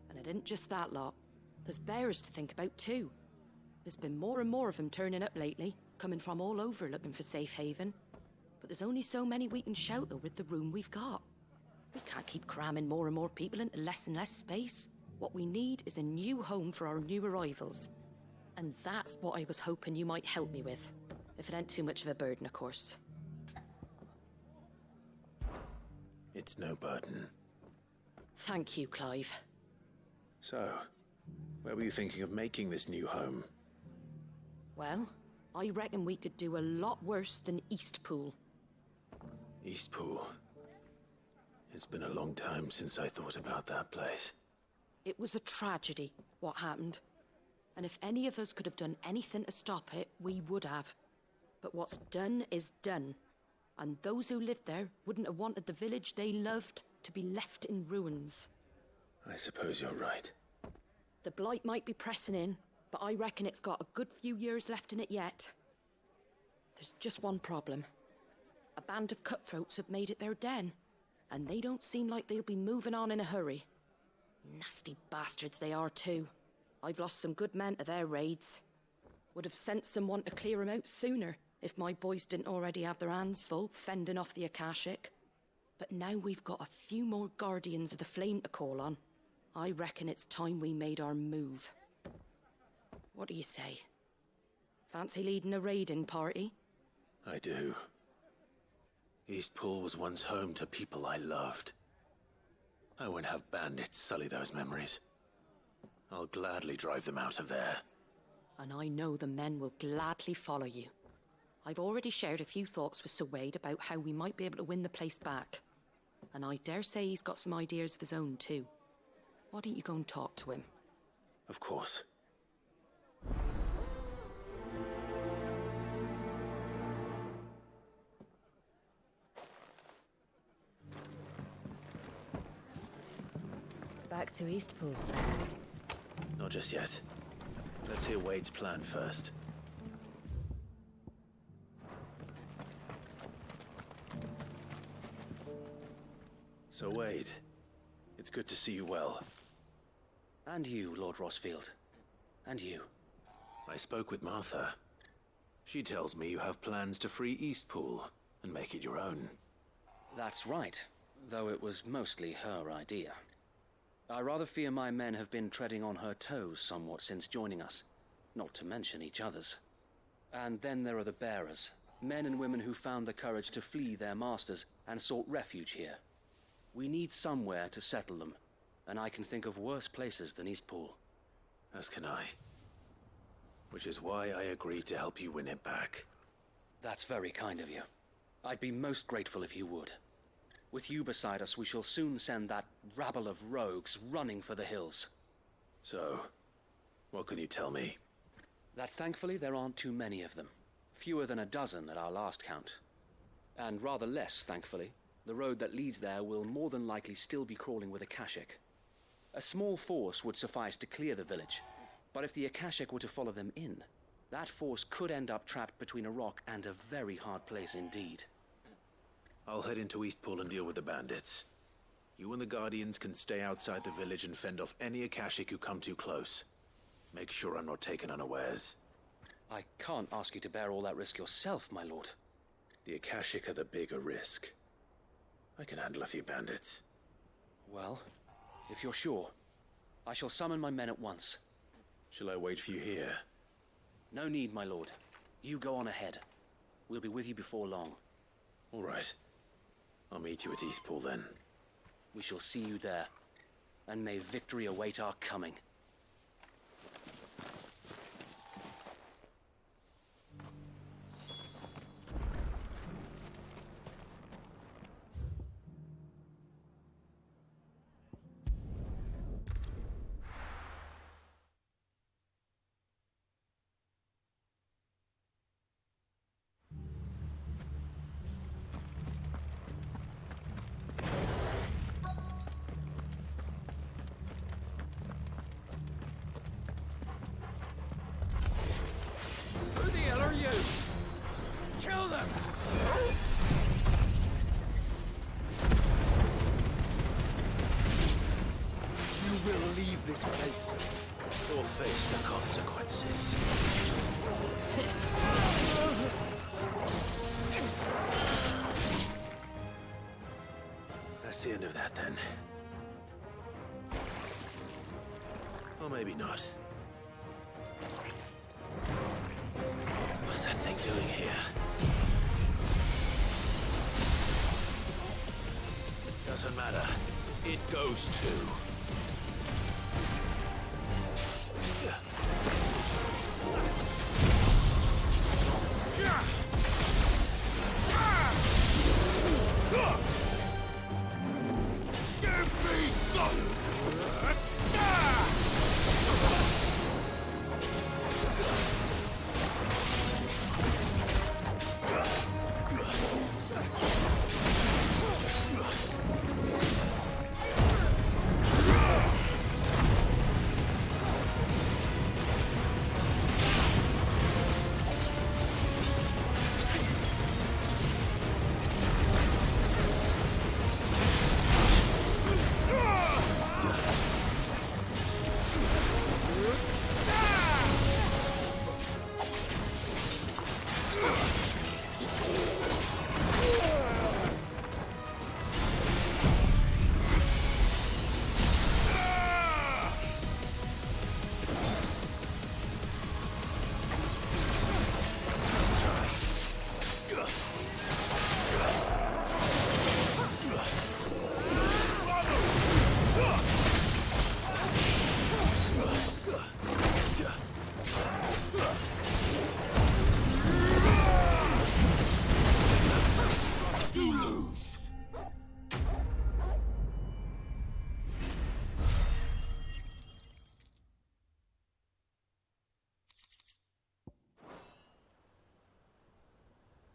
And it isn't just that lot. There's bears to think about too. There's been more and more of them turning up lately, coming from all over looking for safe haven. But there's only so many we can shelter with the room we've got. We can't keep cramming more and more people into less and less space. What we need is a new home for our new arrivals. And that's what I was hoping you might help me with. If it ain't too much of a burden, of course. It's no burden. Thank you, Clive. So, where were you thinking of making this new home? Well, I reckon we could do a lot worse than Eastpool. Eastpool. It's been a long time since I thought about that place. It was a tragedy, what happened. And if any of us could have done anything to stop it, we would have. But what's done is done. And those who lived there wouldn't have wanted the village they loved to be left in ruins. I suppose you're right. The blight might be pressing in, but I reckon it's got a good few years left in it yet. There's just one problem. A band of cutthroats have made it their den, and they don't seem like they'll be moving on in a hurry. Nasty bastards they are too. I've lost some good men to their raids. Would have sent someone to clear 'em out sooner, if my boys didn't already have their hands full fending off the Akashic. But now we've got a few more guardians of the flame to call on. I reckon it's time we made our move. What do you say? Fancy leading a raiding party? I do. Eastpool was once home to people I loved. I won't have bandits sully those memories. I'll gladly drive them out of there. And I know the men will gladly follow you. I've already shared a few thoughts with Sir Wade about how we might be able to win the place back. And I dare say he's got some ideas of his own too. Why don't you go and talk to him? Of course. Back to Eastpool, then. Not just yet. Let's hear Wade's plan first. So, Wade, it's good to see you well. And you, Lord Rosfield. And you. I spoke with Martha. She tells me you have plans to free Eastpool and make it your own. That's right, though it was mostly her idea. I rather fear my men have been treading on her toes somewhat since joining us, not to mention each other's. And then there are the bearers, men and women who found the courage to flee their masters and sought refuge here. We need somewhere to settle them, and I can think of worse places than Eastpool. As can I. Which is why I agreed to help you win it back. That's very kind of you. I'd be most grateful if you would. With you beside us, we shall soon send that rabble of rogues running for the hills. So, what can you tell me? That thankfully there aren't too many of them. Fewer than a dozen at our last count. And rather less, thankfully. The road that leads there will more than likely still be crawling with Akashic. A small force would suffice to clear the village, but if the Akashic were to follow them in, that force could end up trapped between a rock and a very hard place indeed. I'll head into Eastpool and deal with the bandits. You and the Guardians can stay outside the village and fend off any Akashic who come too close. Make sure I'm not taken unawares. I can't ask you to bear all that risk yourself, my lord. The Akashic are the bigger risk. I can handle a few bandits. Well, if you're sure, I shall summon my men at once. Shall I wait for you here? No need, my lord. You go on ahead. We'll be with you before long. All right. I'll meet you at Eastpool then. We shall see you there. And may victory await our coming. Who the hell are you? Kill them! You will leave this place. Or face the consequences. That's the end of that, then. Or maybe not. What's that thing doing here? Doesn't matter. It goes too.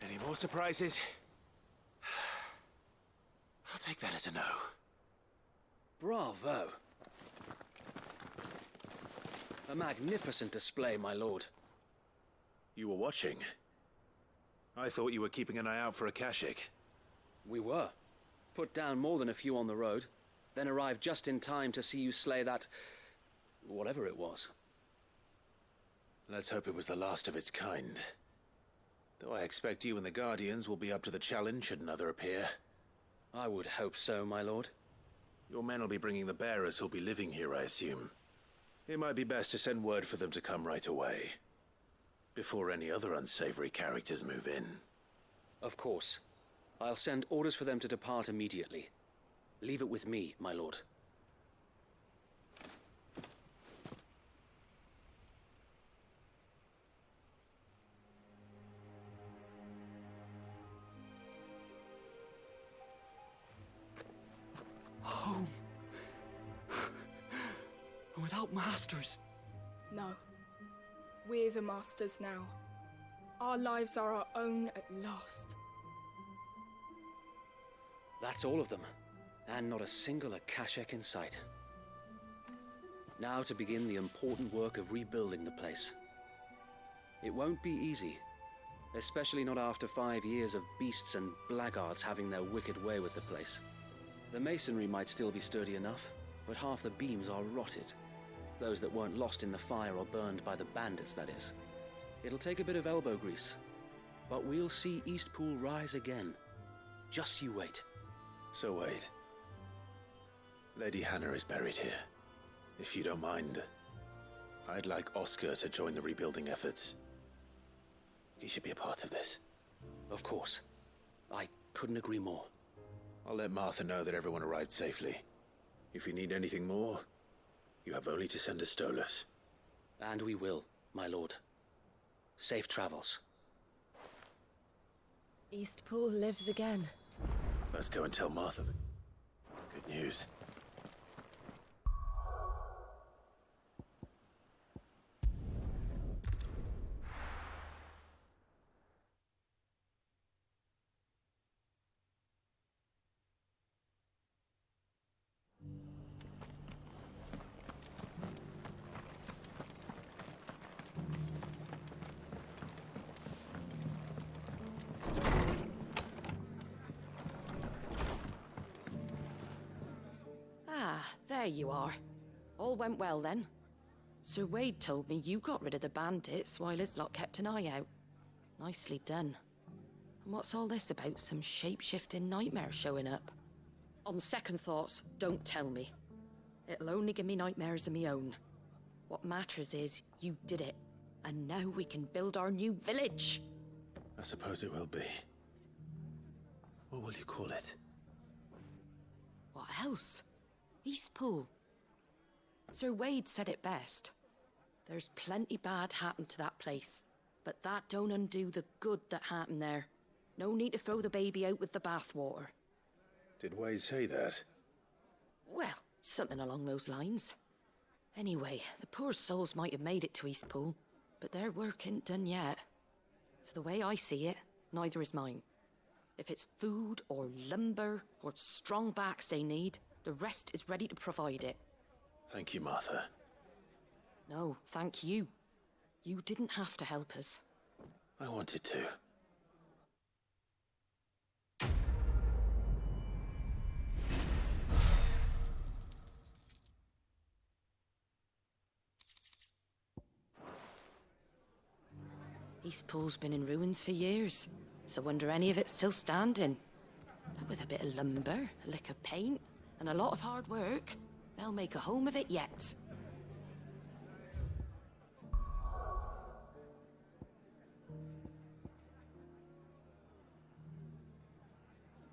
Any more surprises? I'll take that as a no. Bravo. A magnificent display, my lord. You were watching? I thought you were keeping an eye out for Akashic. We were. Put down more than a few on the road, then arrived just in time to see you slay that... whatever it was. Let's hope it was the last of its kind. Though I expect you and the Guardians will be up to the challenge should another appear. I would hope so, my lord. Your men will be bringing the bearers who'll be living here, I assume. It might be best to send word for them to come right away. Before any other unsavory characters move in. Of course. I'll send orders for them to depart immediately. Leave it with me, my lord. Home. Without masters. No. We're the masters now. Our lives are our own at last. That's all of them. And not a single Akashic in sight. Now to begin the important work of rebuilding the place. It won't be easy, Especially not after 5 years of beasts and blackguards having their wicked way with the place. The masonry might still be sturdy enough, but half the beams are rotted. Those that weren't lost in the fire or burned by the bandits, that is. It'll take a bit of elbow grease, but we'll see Eastpool rise again. Just you wait. So wait. Lady Hannah is buried here. If you don't mind, I'd like Oscar to join the rebuilding efforts. He should be a part of this. Of course. I couldn't agree more. I'll let Martha know that everyone arrived safely. If you need anything more, you have only to send a Stolas. And we will, my lord. Safe travels. Eastpool lives again. Let's go and tell Martha the good news. There you are. All went well then. Sir Wade told me you got rid of the bandits while his lot kept an eye out. Nicely done. And what's all this about some shape-shifting nightmare showing up? On second thoughts, don't tell me. It'll only give me nightmares of me own. What matters is you did it, and now we can build our new village. I suppose it will be. What will you call it? What else? Eastpool. Sir Wade said it best. There's plenty bad happened to that place, but that don't undo the good that happened there. No need to throw the baby out with the bathwater. Did Wade say that? Well, something along those lines. Anyway, the poor souls might have made it to Eastpool, but their work ain't done yet. So the way I see it, neither is mine. If it's food or lumber or strong backs they need, the rest is ready to provide it. Thank you, Martha. No, thank you. You didn't have to help us. I wanted to. Eastpool's been in ruins for years, so wonder any of it's still standing. But with a bit of lumber, a lick of paint, and a lot of hard work, they'll make a home of it yet.